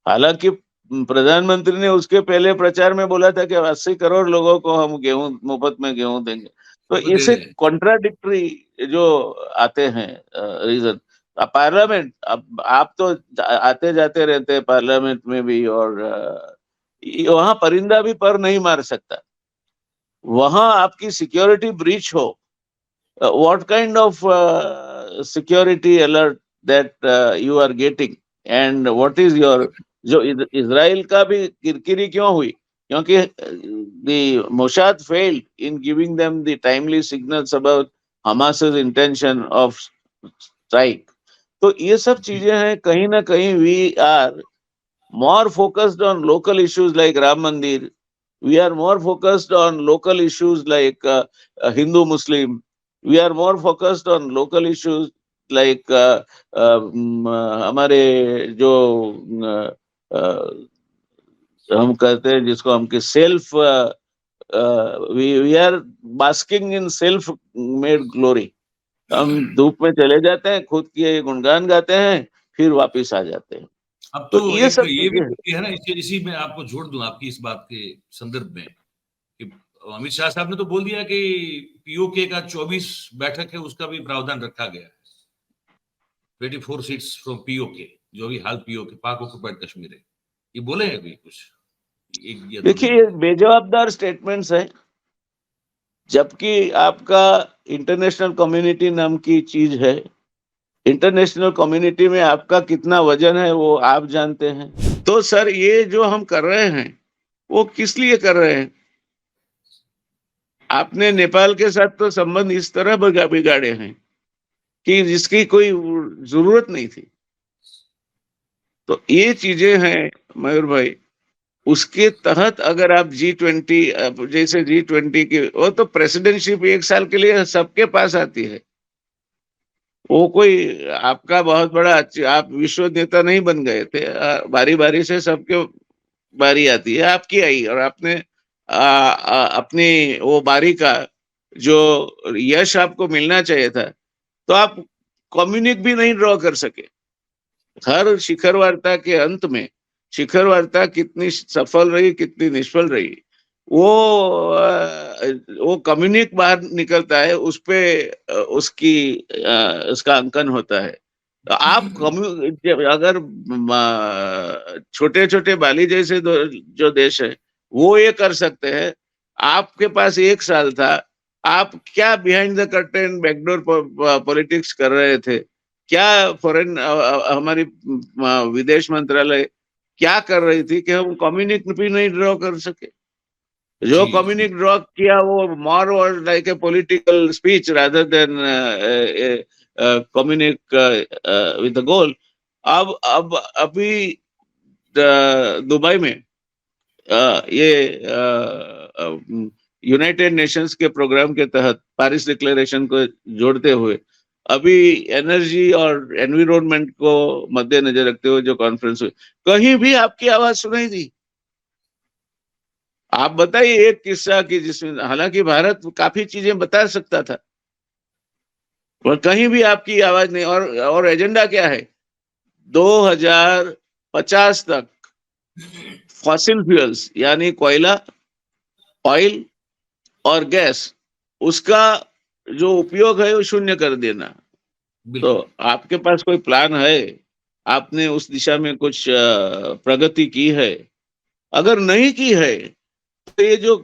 हालांकि प्रधानमंत्री ने उसके पहले प्रचार में बोला था कि 80 करोड़ लोगों को हम गेहूं मुफ्त में गेहूं देंगे। तो वो दे इसे रहे हैं। कॉन्ट्राडिक्टरी जो आते हैं रीजन। पार्लियामेंट, अब आप तो आते जाते रहते हैं पार्लियामेंट में भी, और वहां परिंदा भी पर नहीं मार सकता। वहां आपकी सिक्योरिटी ब्रीच हो, what kind of security alert that you are getting, and what is your, जो इजराइल का भी किरकिरी क्यों हुई, क्योंकि the Mossad failed in giving them the timely signals about Hamas's intention of strike. तो ये सब चीजें हैं, कहीं ना कहीं we are more focused on local issues like Ram Mandir. We are more focused on local issues like Hindu Muslim. We are more focused on local issues like हमारे जो हम कहते हैं जिसको हम कि self, we are basking in self made glory. हम धूप में चले जाते हैं, खुद के गुणगान गाते हैं, फिर वापिस आ जाते हैं। अब तो तो ये एक सब ये भी चीजें हैं। है ना, इसी में आपको जोड़ दूं आपकी इस बात के संदर्भ में कि अमित शाह साहब ने तो बोल दिया कि पीओके का 24 बैठक है उसका भी प्रावधान रखा गया है। 24 सीट्स फ्रॉम पीओके, जो अभी हाल पीओके पाक ऑक्युपाइड कश्मीर है, ये बोले हैं अभी कुछ 1 या 2 दिन देखिए, ये पहले। बेजवाबदार स्टेटमेंट्स है। जबकि आपका इंटरनेशनल कम्युनिटी नाम की चीज है, इंटरनेशनल कम्युनिटी में आपका कितना वजन है वो आप जानते हैं। तो सर, ये जो हम कर रहे हैं वो किस लिए कर रहे हैं? आपने नेपाल के साथ तो संबंध इस तरह बिगाड़े हैं कि जिसकी कोई जरूरत नहीं थी। तो ये चीजें हैं मयूर भाई। उसके तहत अगर आप G20, जैसे G20 की, वो तो प्रेसिडेंटशिप 1 साल के लिए सबके पास आती है। वो कोई आपका बहुत बड़ा आप विश्व नेता नहीं बन गए थे, बारी बारी से सबके बारी आती है, आपकी आई, और आपने अपनी वो बारी का जो यश आपको मिलना चाहिए था, तो आप कम्युनिक भी नहीं ड्रॉ कर सके। हर शिखर वार्ता के अंत में शिखर वार्ता कितनी सफल रही, कितनी निष्फल रही, वो कम्युनिक बाहर निकलता है, उस पे उसका अंकन होता है। तो आप अगर छोटे छोटे बाली जैसे जो देश है वो ये कर सकते हैं, आपके पास 1 साल था, आप क्या behind the curtain backdoor politics कर रहे थे? क्या फॉरेन हमारी विदेश मंत्रालय क्या कर रही थी कि हम कम्युनिक भी नहीं ड्रॉ कर सके? जो जी कम्युनिक ड्रॉ किया वो मोर और like a political speech rather than communicate with the goal. अब अभी दुबई में ये यूनाइटेड नेशंस के प्रोग्राम के तहत पेरिस डिक्लेरेशन को जोड़ते हुए अभी एनर्जी और एनवायरनमेंट को मद्देनजर रखते हुए जो कॉन्फ्रेंस हुई, कहीं भी आपकी आवाज सुनाई दी? आप बताइए एक किस्सा कि जिसमें, हालांकि भारत काफी चीजें बता सकता था, पर कहीं भी आपकी आवाज नहीं। और एजेंडा क्या है? 2050 तक फॉसिल फ्यूल्स यानी कोयला, ऑयल और गैस, उसका जो उपयोग है वो शून्य कर देना। तो बिल्कुल आपके पास कोई प्लान है? आपने उस दिशा में कुछ प्रगति की है? अगर नहीं की है तो ये जो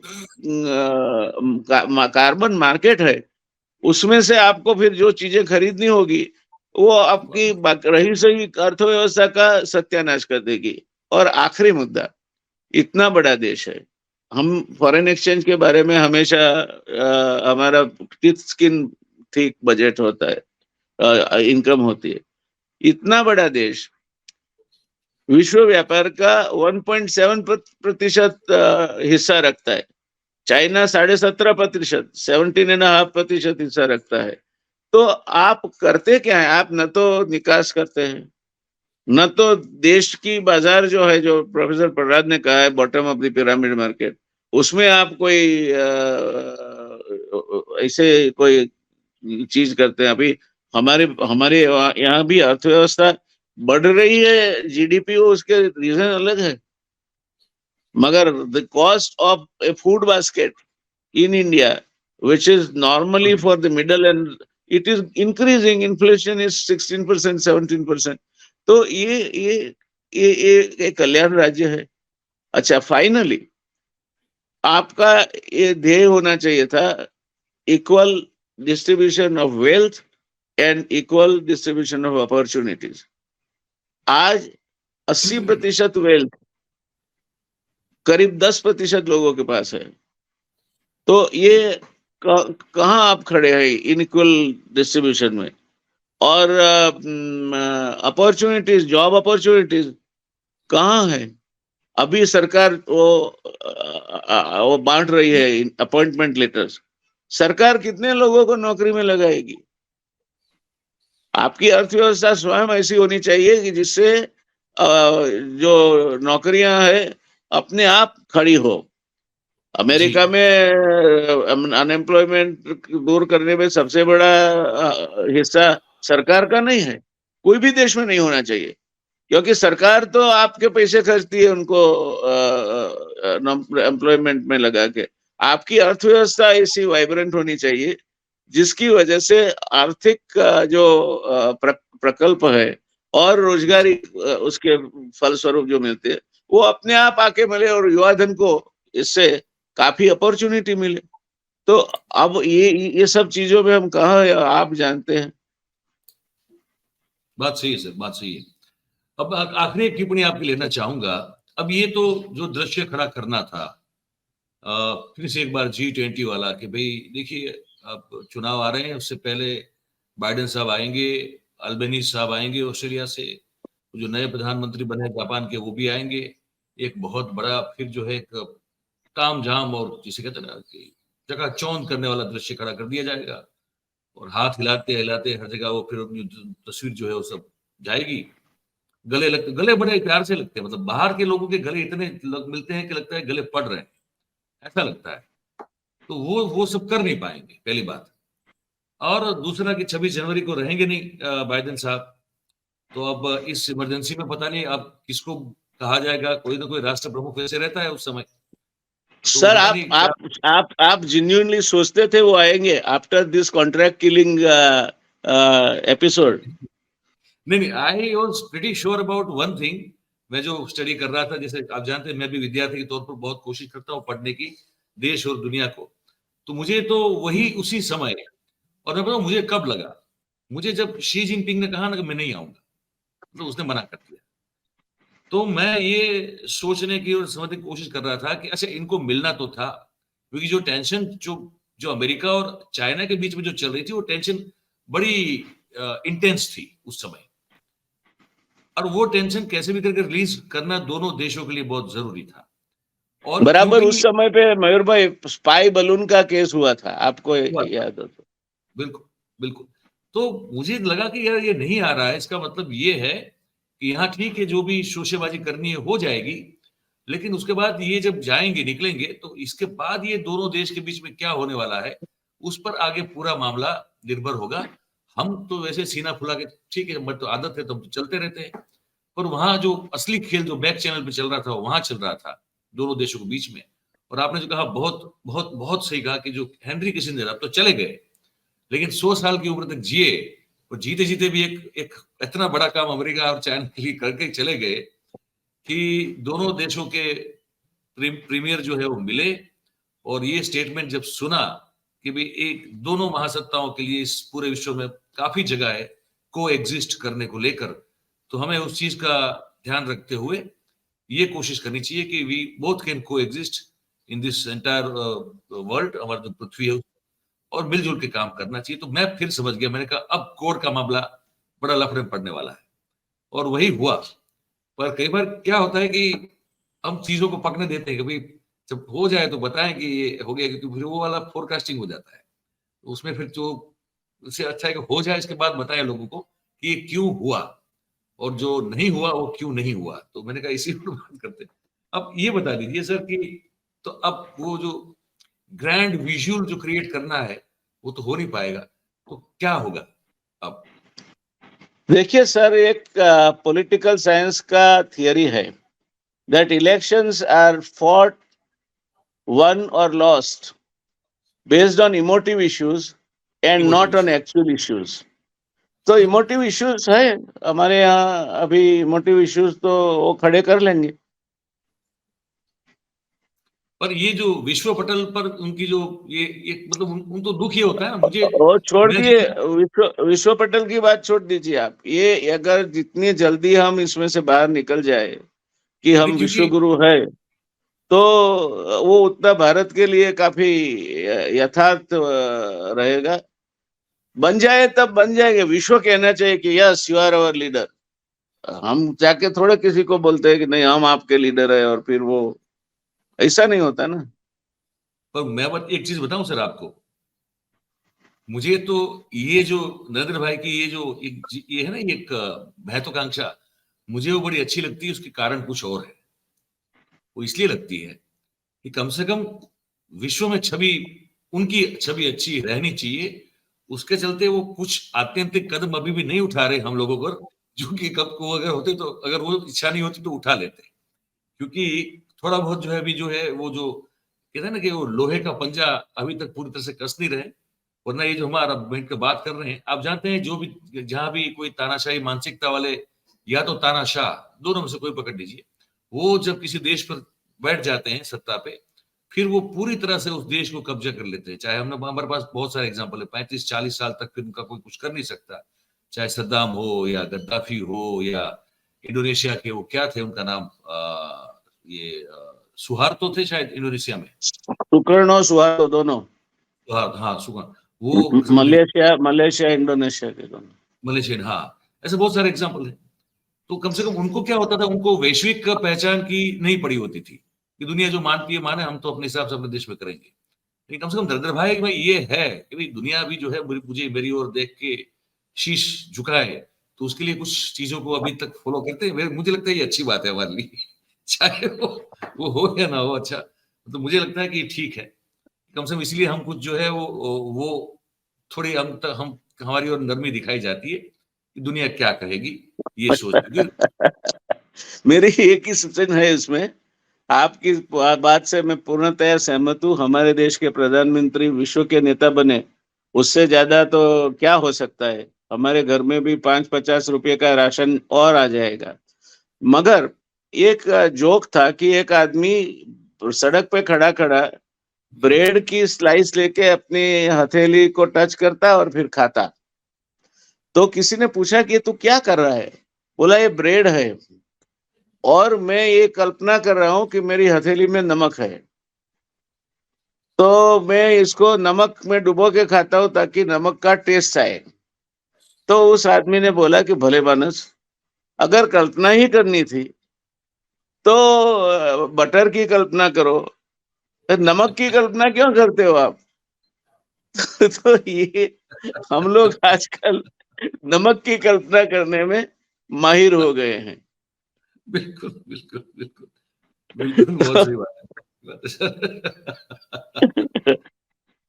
कार्बन मार्केट है, उसमें से आपको फिर जो चीजें खरीदनी होगी, वो आपकी रही सही अर्थव्यवस्था का सत्यानाश कर देगी। और आखिरी मुद्दा, इतना बड़ा देश है, हम फॉरेन एक्सचेंज के बारे में हमेशा हमारा टिथ स्किन थिक बजट होता है, इनकम होती है। इतना बड़ा देश विश्व व्यापार का 1.7% हिस्सा रखता है। चाइना 17.5%, 17.5% हिस्सा रखता है। तो आप करते क्या है? आप न तो निकास करते हैं, न तो देश की बाजार जो है, जो प्रोफेसर प्रहलाद ने कहा है bottom of the pyramid market, उसमें आप कोई ऐसे कोई चीज करते हैं। अभी हमारे हमारे यहाँ भी अर्थव्यवस्था बढ़ रही है, जीडीपी, उसके रीजन अलग है, मगर the cost of A food basket in India, which is normally for the middle, and it is increasing. Inflation is 16%, 17%. तो ये कल्याण राज्य है। अच्छा, फाइनली आपका ये ध्येय होना चाहिए था, equal distribution of wealth and equal distribution of opportunities. आज 80% वेल्थ करीब 10% लोगों के पास है। तो ये कहाँ आप खड़े हैं इनइक्वल डिस्ट्रीब्यूशन में? और अपॉर्चुनिटीज, जॉब अपॉर्चुनिटीज कहाँ है? अभी सरकार वो बांट रही है अपॉइंटमेंट लेटर्स। सरकार कितने लोगों को नौकरी में लगाएगी? आपकी अर्थव्यवस्था स्वयं ऐसी होनी चाहिए कि जिससे जो नौकरियां है अपने आप खड़ी हो। जी अमेरिका में अनएम्प्लॉयमेंट दूर करने में सबसे बड़ा हिस्सा सरकार का नहीं है। कोई भी देश में नहीं होना चाहिए, क्योंकि सरकार तो आपके पैसे खर्चती है उनको एम्प्लॉयमेंट में लगा के। आपकी अर्थव्यवस्था ऐसी वाइब्रेंट होनी चाहिए जिसकी वजह से आर्थिक जो प्रकल्प है और रोजगारी उसके फलस्वरूप जो मिलते हैं, वो अपने आप आके मिले और युवा धन को इससे काफी अपॉर्चुनिटी मिले। तो अब ये सब चीजों में हम कहाँ, आप जानते हैं। बात सही है सर, बात सही है। अब आखिरी एक टिप्पणी आपकी लेना चाहूंगा। अब ये तो जो दृश्य खड़ा करना था, फिर से एक बार G20 वाला, कि भाई देखिए अब चुनाव आ रहे हैं, उससे पहले बाइडेन साहब आएंगे, अल्बेनीज साहब आएंगे ऑस्ट्रेलिया से, जो नए प्रधानमंत्री बने जापान के वो भी आएंगे। एक बहुत बड़ा फिर जो है एक तामझाम और जिसे कहते हैं ना कि चकाचौंध करने वाला दृश्य खड़ा कर दिया जाएगा, और हाथ हिलाते हिलाते हर जगह वो फिर अपनी तस्वीर जो है वो सब जाएगी। गले बड़े प्यार से लगते हैं, मतलब बाहर के लोगों के गले इतने मिलते हैं कि लगता है गले पड़ रहे हैं, ऐसा लगता है। तो वो सब कर नहीं पाएंगे, पहली बात। और दूसरा कि 26 जनवरी को रहेंगे नहीं बाइडेन साहब, तो अब इस इमरजेंसी में पता नहीं अब किसको कहा जाएगा। कोई ना कोई राष्ट्र प्रमुख वैसे रहता है उस समय, तो सर, पता आप नहीं क्या। आप आप जेन्युइनली सोचते थे वो आएंगे after this contract killing episode? नहीं नहीं, I was pretty sure about one thing. मैं जो स्टडी कर रहा था, जैसे आप जानते हैं मैं भी विद्यार्थी के तौर पर बहुत कोशिश करता हूँ पढ़ने की देश और दुनिया को। तो मुझे तो वही उसी समय, और मैं बताऊं मुझे कब लगा, मुझे जब शी जिनपिंग ने कहा ना कि मैं नहीं आऊंगा, तो उसने मना कर दिया, तो मैं ये सोचने की और समझने की कोशिश कर रहा था कि अच्छा इनको मिलना तो था, क्योंकि जो टेंशन जो जो अमेरिका और चाइना के बीच में जो चल रही थी, वो टेंशन बड़ी इंटेंस थी उस समय, और वो टेंशन कैसे भी करके रिलीज करना दोनों देशों के लिए बहुत जरूरी था। और बराबर क्योंकि उस समय पे मयूर भाई स्पाई बलून का केस हुआ था, आपको हुआ था, याद हो तो। बिल्कुल बिल्कुल। तो मुझे लगा कि यार ये नहीं आ रहा है, इसका मतलब ये है कि यहाँ ठीक है जो भी शोशेबाजी करनी है हो जाएगी, लेकिन उसके बाद ये जब जाएंगे निकलेंगे तो इसके बाद ये दोनों देश के बीच में क्या होने वाला है, उस पर आगे पूरा मामला निर्भर होगा। हम तो वैसे सीना फुला के ठीक है, मतलब आदत है तो हम तो चलते रहते हैं, पर वहां जो असली खेल जो बैक चैनल पे चल रहा था वहां चल रहा था दोनों देशों के बीच में, और आपने जो कहा बहुत बहुत बहुत सही कहा कि जो हेनरी किसिंजर अब तो चले गए, लेकिन 100 साल की उम्र तक जिए, और जीते जीते भी एक एक इतना बड़ा काम अमेरिका और चाइना के लिए करके चले गए कि दोनों देशों के प्रीमियर जो है वो मिले, और ये स्टेटमेंट जब सुना कि भाई एक दोनों महासत्ताओं के लिए इस पूरे विश्व में काफी जगह है को एग्जिस्ट करने को लेकर, तो हमें उस चीज का ध्यान रखते हुए ये कोशिश करनी चाहिए कि वी बोथ कैन को exist in this entire world, हमारा जो पृथ्वी है, और मिलजुल के काम करना चाहिए। तो मैं फिर समझ गया, मैंने कहा अब कोर का मामला बड़ा लफड़े में पड़ने वाला है, और वही हुआ। पर कई बार क्या होता है कि हम चीजों को पकने देते हैं कि भाई जब हो जाए तो बताएं कि ये हो गया, क्योंकि फिर वो वाला फोरकास्टिंग हो जाता है। तो उसमें फिर जो उससे अच्छा है कि हो जाए, इसके बाद बताएं लोगों को कि ये क्यों हुआ, और जो नहीं हुआ वो क्यों नहीं हुआ। तो मैंने कहा इसी पर बात करते हैं। अब ये बता दीजिए सर कि तो अब वो जो ग्रैंड विजुअल जो क्रिएट करना है वो तो हो नहीं पाएगा, तो क्या होगा अब? देखिए सर, एक पॉलिटिकल साइंस का थियरी है that elections are fought, won or lost based on emotive issues and not on emotions. actual issues. तो इमोटिव इश्यूज है हमारे यहाँ अभी, इमोटिव इश्यूज तो वो खड़े कर लेंगे। पर ये जो विश्व पटल पर उनकी जो ये मतलब उन तो दुख ये होता है ना मुझे। और छोड़ मैं दिए, जितना विश्व पटल की बात छोड़ दीजिए आप, ये अगर जितनी जल्दी हम इसमें से बाहर निकल जाए कि हम नहीं, विश्व क्योंकि गुरु है, तो वो उतना भारत के लिए काफी यथार्थ रहेगा। बन जाए तब बन जाएंगे, विश्व कहना चाहिए कि yes you are our leader. हम जाके थोड़े किसी को बोलते हैं कि नहीं हम आपके लीडर है, और फिर वो ऐसा नहीं होता ना। पर मैं एक चीज बताऊं सर आपको, मुझे तो ये जो नरेंद्र भाई की ये जो ये है ना, ये एक महत्वाकांक्षा, मुझे वो बड़ी अच्छी लगती है। उसके कारण कुछ और है। वो इसलिए लगती है कि कम से कम विश्व में छवि, उनकी छवि अच्छी रहनी चाहिए। उसके चलते वो कुछ आत्यंतिक कदम अभी भी नहीं उठा रहे हम लोगों पर, जो कि कब को अगर होते तो, अगर वो इच्छा नहीं होती तो उठा लेते। क्योंकि थोड़ा बहुत जो है अभी जो है वो जो कहते हैं ना कि वो लोहे का पंजा अभी तक पूरी तरह से कस नहीं रहे। वरना ये जो हमारा बैठ कर बात कर रहे हैं, आप जानते हैं जो भी जहां भी कोई तानाशाही मानसिकता वाले, या तो तानाशाह, दोनों में से कोई पकड़ लीजिए, वो जब किसी देश पर बैठ जाते हैं सत्ता पे, फिर वो पूरी तरह से उस देश को कब्जा कर लेते हैं। चाहे हमने हमारे पास बहुत सारे एग्जाम्पल है, 35-40 साल तक फिर उनका कोई कुछ कर नहीं सकता। चाहे सद्दाम हो या गद्दाफी हो या इंडोनेशिया के वो क्या थे उनका नाम, ये सुहार्तो थे शायद इंडोनेशिया में। सुकर्णो सुहार्तो दोनों, सुहार्तो, हाँ सुहा वो मलेशिया मलेशिया इंडोनेशिया के दोनों। मलेशियन, हाँ। ऐसे बहुत सारे एग्जाम्पल हैं। तो कम से कम उनको क्या होता था, उनको वैश्विक पहचान की नहीं पड़ी होती थी कि दुनिया जो मानती है माने, हम तो अपने हिसाब से अपने देश में करेंगे। लेकिन कम से कम नरेंद्र भाई ये है कि भाई दुनिया भी जो है मुझे मेरी ओर देख के शीश झुकाए, तो उसके लिए कुछ चीजों को अभी तक फॉलो करते हैं। मुझे लगता है ये अच्छी बात है हमारे लिए। चाहे वो हो या ना हो, अच्छा तो मुझे लगता है कि ठीक है। कम से कम इसलिए हम कुछ जो है वो थोड़ी हम हमारी ओर नरमी दिखाई जाती है कि दुनिया क्या कहेगी, ये सोच के। मेरी एक ही सूचन है इसमें, आपकी बात से मैं पूर्णतया सहमत हूँ। हमारे देश के प्रधानमंत्री विश्व के नेता बने, उससे ज्यादा तो क्या हो सकता है। हमारे घर में भी 5-50 रुपए का राशन और आ जाएगा। मगर एक जोक था कि एक आदमी सड़क पे खड़ा खड़ा ब्रेड की स्लाइस लेके अपनी हथेली को टच करता और फिर खाता। तो किसी ने पूछा कि तू क्या कर रहा है? बोला ये ब्रेड है, और मैं ये कल्पना कर रहा हूं कि मेरी हथेली में नमक है, तो मैं इसको नमक में डुबो के खाता हूं ताकि नमक का टेस्ट आए। तो उस आदमी ने बोला कि भले मानस, अगर कल्पना ही करनी थी तो बटर की कल्पना करो, नमक की कल्पना क्यों करते हो आप? तो ये हम लोग आजकल नमक की कल्पना करने में माहिर हो गए हैं। बिल्कुल बिल्कुल बिल्कुल बिल्कुल, बहुत सही बात है।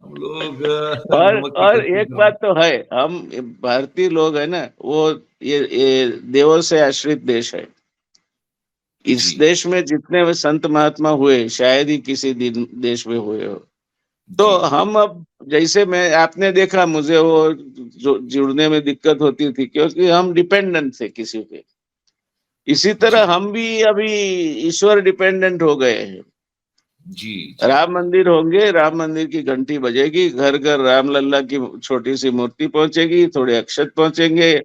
हम लोग नमक की और कल्पना एक कर रहे बात तो है, हम भारतीय लोग है ना, वो ये देवों से आश्रित देश है। इस जी देश में जितने भी संत महात्मा हुए शायद ही किसी दिन देश में हुए हो। तो जी हम अब, जैसे मैं, आपने देखा मुझे वो जो जुड़ने में दिक्कत होती थी क्योंकि हम डिपेंडेंट थे किसी पे, इसी तरह जी हम भी अभी ईश्वर डिपेंडेंट हो गए हैं। जी जी राम मंदिर होंगे, राम मंदिर की घंटी बजेगी, घर घर राम लल्ला की छोटी सी मूर्ति पहुंचेगी, थोड़े अक्षत पहुंचेंगे,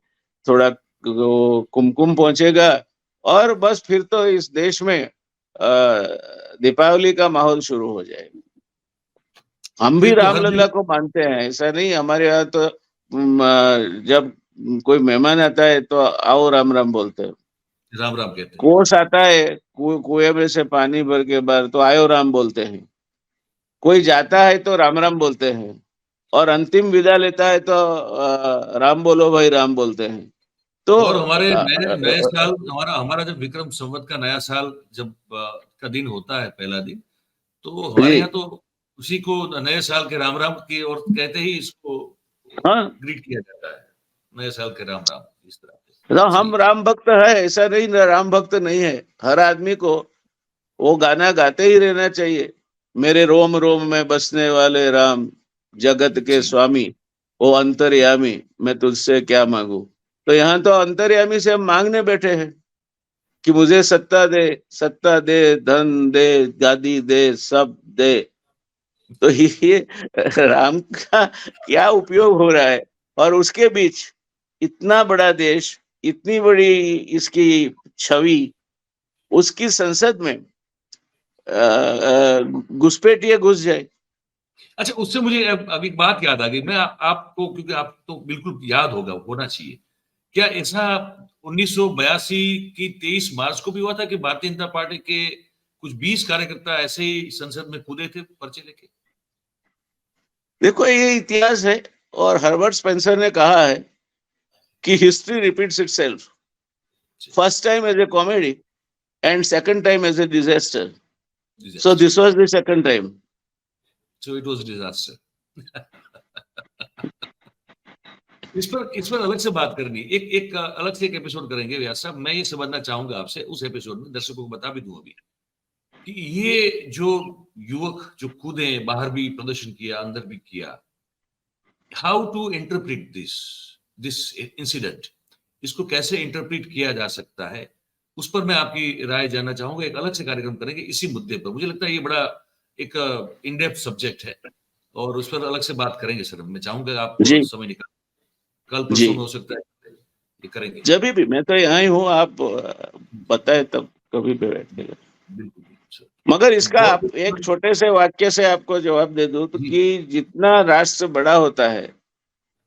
थोड़ा कुमकुम पहुंचेगा, और बस फिर तो इस देश में दीपावली का माहौल शुरू हो जाएगा। हम भी बिल्कुल हर रामलला जगह को मानते हैं, ऐसा नहीं। हमारे यहाँ तो जब कोई मेहमान आता है तो आओ राम राम बोलते हैं। राम राम कहते हैं। कोस आता है, कुएं में से पानी भर के बाहर, तो आयो राम बोलते हैं। कोई जाता है तो राम राम बोलते हैं, और अंतिम विदा लेता है तो राम बोलो भाई राम बोलते हैं। तो और हमारे नए नए साल, हमारा हमारा जब विक्रम संवत का नया साल जब का दिन होता है, पहला दिन, तो हमारे जी यहाँ तो उसी को नए साल के राम राम की और कहते ही इसको हाँ, ग्रीट किया जाता है, नए साल के राम राम, इस तरह तो से। हम जी राम भक्त है, ऐसा नहीं राम भक्त नहीं है। हर आदमी को वो गाना गाते ही रहना चाहिए, मेरे रोम रोम में बसने वाले राम, जगत के जी स्वामी, वो अंतर्यामी, मैं तुझसे क्या मांगू। तो यहाँ तो अंतर्यामी से हम मांगने बैठे हैं कि मुझे सत्ता दे, सत्ता दे, धन दे, गादी दे, सब दे। तो ये राम का क्या उपयोग हो रहा है। और उसके बीच इतना बड़ा देश, इतनी बड़ी इसकी छवि, उसकी संसद में घुसपैठिए घुस जाए। अच्छा, उससे मुझे अब एक बात याद आ गई। मैं आपको, क्योंकि आप तो बिल्कुल याद होगा, होना चाहिए, क्या ऐसा 1982 की 23 मार्च को भी हुआ था कि भारतीय जनता पार्टी के कुछ 20 कार्यकर्ता ऐसे ही संसद में कूदे थे पर्चे लेके? देखो ये इतिहास है, और हर्बर्ट स्पेंसर ने कहा है कि history repeats itself, first time as a comedy and second time as a disaster. So disaster, this was the second time. So it was disaster. इस पर अलग से बात करनी, एक एक अलग से एक एपिसोड करेंगे व्यास साहब। मैं ये समझना चाहूंगा आपसे, उस एपिसोड में दर्शकों को बता भी दूं अभी, कि ये जो युवक जो कूदे, बाहर भी प्रदर्शन किया, अंदर भी किया, how to interpret this this incident, इसको कैसे इंटरप्रिट किया जा सकता है, उस पर मैं आपकी राय जानना चाहूंगा। एक अलग से कार्यक्रम करेंगे इसी मुद्दे पर। मुझे लगता है ये बड़ा एक इन डेप्थ सब्जेक्ट है, और उस पर अलग से बात करेंगे सर। मैं चाहूंगा आप जी समय निकाल, कल जी, परसों में हो सकता है ये करेंगे। जब भी मैं तो यहाँ ही हूँ, आप बताए तब कभी भी बैठेगा। बिल्कुल बिल्कुल सर। मगर इसका बहुत आप एक बहुत छोटे से वाक्य से आपको जवाब दे दूं तो, जी कि जितना राष्ट्र बड़ा होता है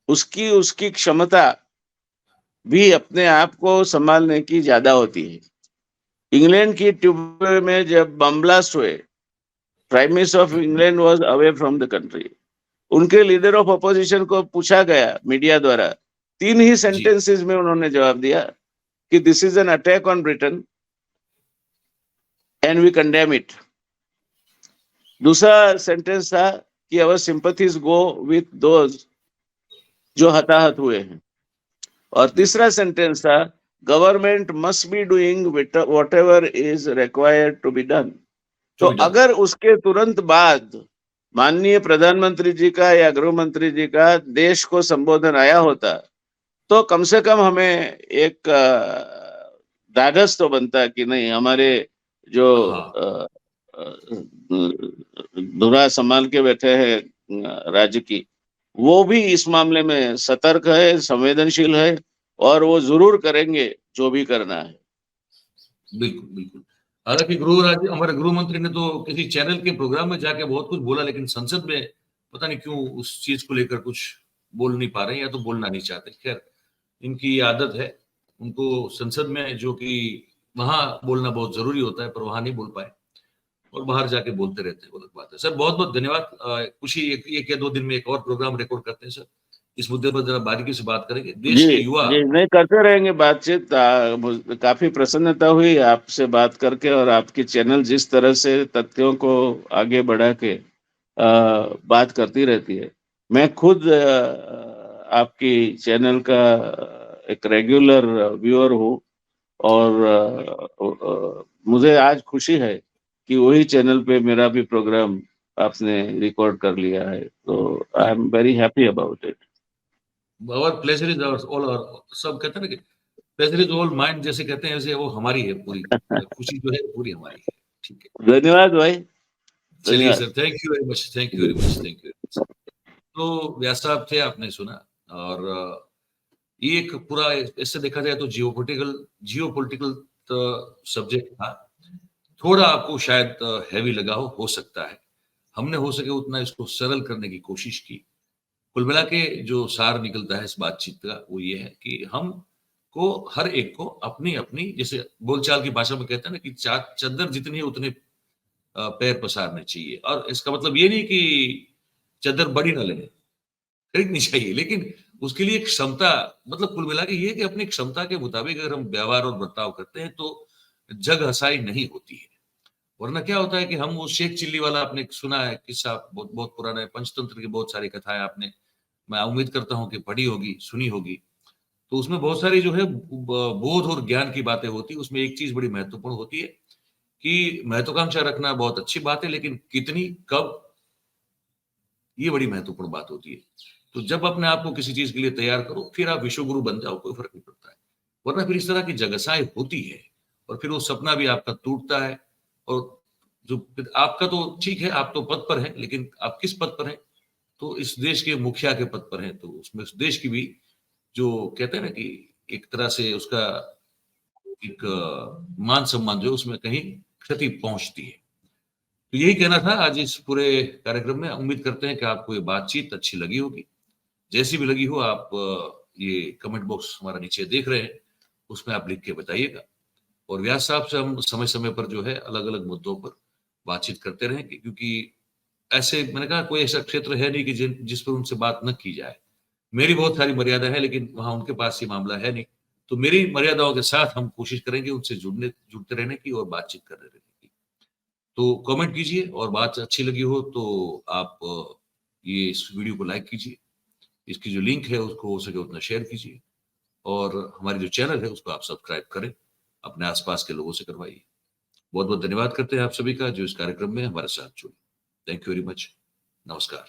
उसकी उसकी क्षमता भी अपने आप को संभालने की ज्यादा होती है। इंग्लैंड की ट्यूब में जब बम ब्लास्ट हुए, prime minister of England was away from the country. उनके लीडर ऑफ अपोजिशन को पूछा गया मीडिया द्वारा, तीन ही जी सेंटेंसेस में उन्होंने जवाब दिया कि this is an attack on Britain and we condemn it. दूसरा सेंटेंस था कि our sympathies go with those जो हताहत हुए हैं। और बिल्कुल तीसरा सेंटेंस था, government must be doing whatever is required to be done. तो टू बी डन। अगर उसके तुरंत बाद माननीय प्रधानमंत्री जी का या गृह मंत्री जी का देश को संबोधन आया होता, तो कम से कम हमें एक ढाढ़स तो बनता कि नहीं, हमारे जो हाँ धुरा संभाल के बैठे हैं राज्य की, वो भी इस मामले में सतर्क है, संवेदनशील है, और वो जरूर करेंगे जो भी करना है। बिल्कुल बिल्कुल। हालांकि गृह राज्य, हमारे गृह मंत्री ने तो किसी चैनल के प्रोग्राम में जाके बहुत कुछ बोला, लेकिन संसद में पता नहीं क्यों उस चीज को लेकर कुछ बोल नहीं पा रहे हैं, या तो बोलना नहीं चाहते। खैर, इनकी आदत है, उनको संसद में जो कि वहां बोलना बहुत जरूरी होता है, पर वहां नहीं बोल पाए, और बाहर जाके बोलते रहते हैं, वो अलग बात है। सर बहुत बहुत धन्यवाद। कुछ ही एक या दो दिन में एक और प्रोग्राम रिकॉर्ड करते हैं सर, इस मुद्दे पर जरा बारीकी से बात करेंगे। देश जी के युवा, जी, नहीं, करते रहेंगे बातचीत। काफी प्रसन्नता हुई आपसे बात करके, और आपकी चैनल जिस तरह से तथ्यों को आगे बढ़ा के बात करती रहती है। मैं खुद आपकी चैनल का एक रेगुलर व्यूअर हूँ, और मुझे आज खुशी है कि वही चैनल पे मेरा भी प्रोग्राम आपने रिकॉर्ड कर लिया है, तो I am very happy about it. Our pleasure is all, और सब कहते हैं ना कि प्लेजर इज ऑल माइंड, जैसे कहते हैं, वैसे वो हमारी है पूरी, खुशी जो है पूरी हमारी है। ठीक है, धन्यवाद भाई, चलिए धन्यवाद। Sir, thank you very much, thank you very much, thank you very much. तो व्यास साहब थे, आपने सुना। और ये एक पूरा, इससे देखा जाए तो जियोपॉलिटिकल सब्जेक्ट था। थोड़ा आपको शायद हैवी लगा हो सकता है। हमने हो सके उतना इसको सरल करने की कोशिश की। कुल मिला के जो सार निकलता है इस बातचीत का वो ये है कि हम को हर एक को अपनी अपनी, जैसे बोलचाल की भाषा में कहते हैं ना कि चद्दर जितनी है उतने पैर पसारने चाहिए। और इसका मतलब ये नहीं कि चद्दर बड़ी ना लें, खरीदनी चाहिए, लेकिन उसके लिए एक क्षमता, मतलब कुल मिला के ये कि अपनी क्षमता के मुताबिक अगर हम व्यवहार और बर्ताव करते हैं तो जग हसाई नहीं होती है। वरना क्या होता है कि हम वो शेख चिल्ली वाला, आपने सुना है किस्सा, बहुत बहुत पुराना है, पंचतंत्र की बहुत सारी कथाएं आपने, मैं उम्मीद करता हूं कि पढ़ी होगी, सुनी होगी। तो उसमें बहुत सारी जो है बोध और ज्ञान की बातें होती है। उसमें एक चीज बड़ी महत्वपूर्ण होती है कि महत्वाकांक्षा रखना बहुत अच्छी बात है, लेकिन कितनी, कब, ये बड़ी महत्वपूर्ण बात होती है। तो जब अपने आप को किसी चीज के लिए तैयार करो, फिर आप विश्वगुरु बन जाओ, कोई फर्क नहीं पड़ता है। वरना फिर इस तरह की जगसाएं होती है और फिर वो सपना भी आपका टूटता है। और जो आपका तो ठीक है, आप तो पद पर हैं, लेकिन आप किस पद पर हैं? तो इस देश के मुखिया के पद पर हैं। तो उसमें उस देश की भी, जो कहते हैं ना कि एक तरह से उसका एक मान सम्मान जो है, उसमें कहीं क्षति पहुंचती है। तो यही कहना था आज इस पूरे कार्यक्रम में। उम्मीद करते हैं कि आपको ये बातचीत अच्छी लगी होगी। जैसी भी लगी हो, आप ये कमेंट बॉक्स हमारा नीचे देख रहे हैं, उसमें आप लिख के बताइएगा। और व्यास साहब से हम समय समय पर जो है अलग अलग मुद्दों पर बातचीत करते रहेंगे, क्योंकि ऐसे, मैंने कहा, कोई ऐसा क्षेत्र है नहीं कि जिस पर उनसे बात न की जाए। मेरी बहुत सारी मर्यादा है, लेकिन वहां उनके पास ये मामला है नहीं। तो मेरी मर्यादाओं के साथ हम कोशिश करेंगे उनसे जुड़ते रहने की और बातचीत करते रहने की। तो कमेंट कीजिए, और बात अच्छी लगी हो तो आप ये इस वीडियो को लाइक कीजिए, इसकी जो लिंक है उसको हो सके उतना शेयर कीजिए, और हमारी जो चैनल है उसको आप सब्सक्राइब करें, अपने आसपास के लोगों से करवाइए। बहुत बहुत धन्यवाद करते हैं आप सभी का जो इस कार्यक्रम में हमारे साथ जुड़े। Thank you very much. नमस्कार।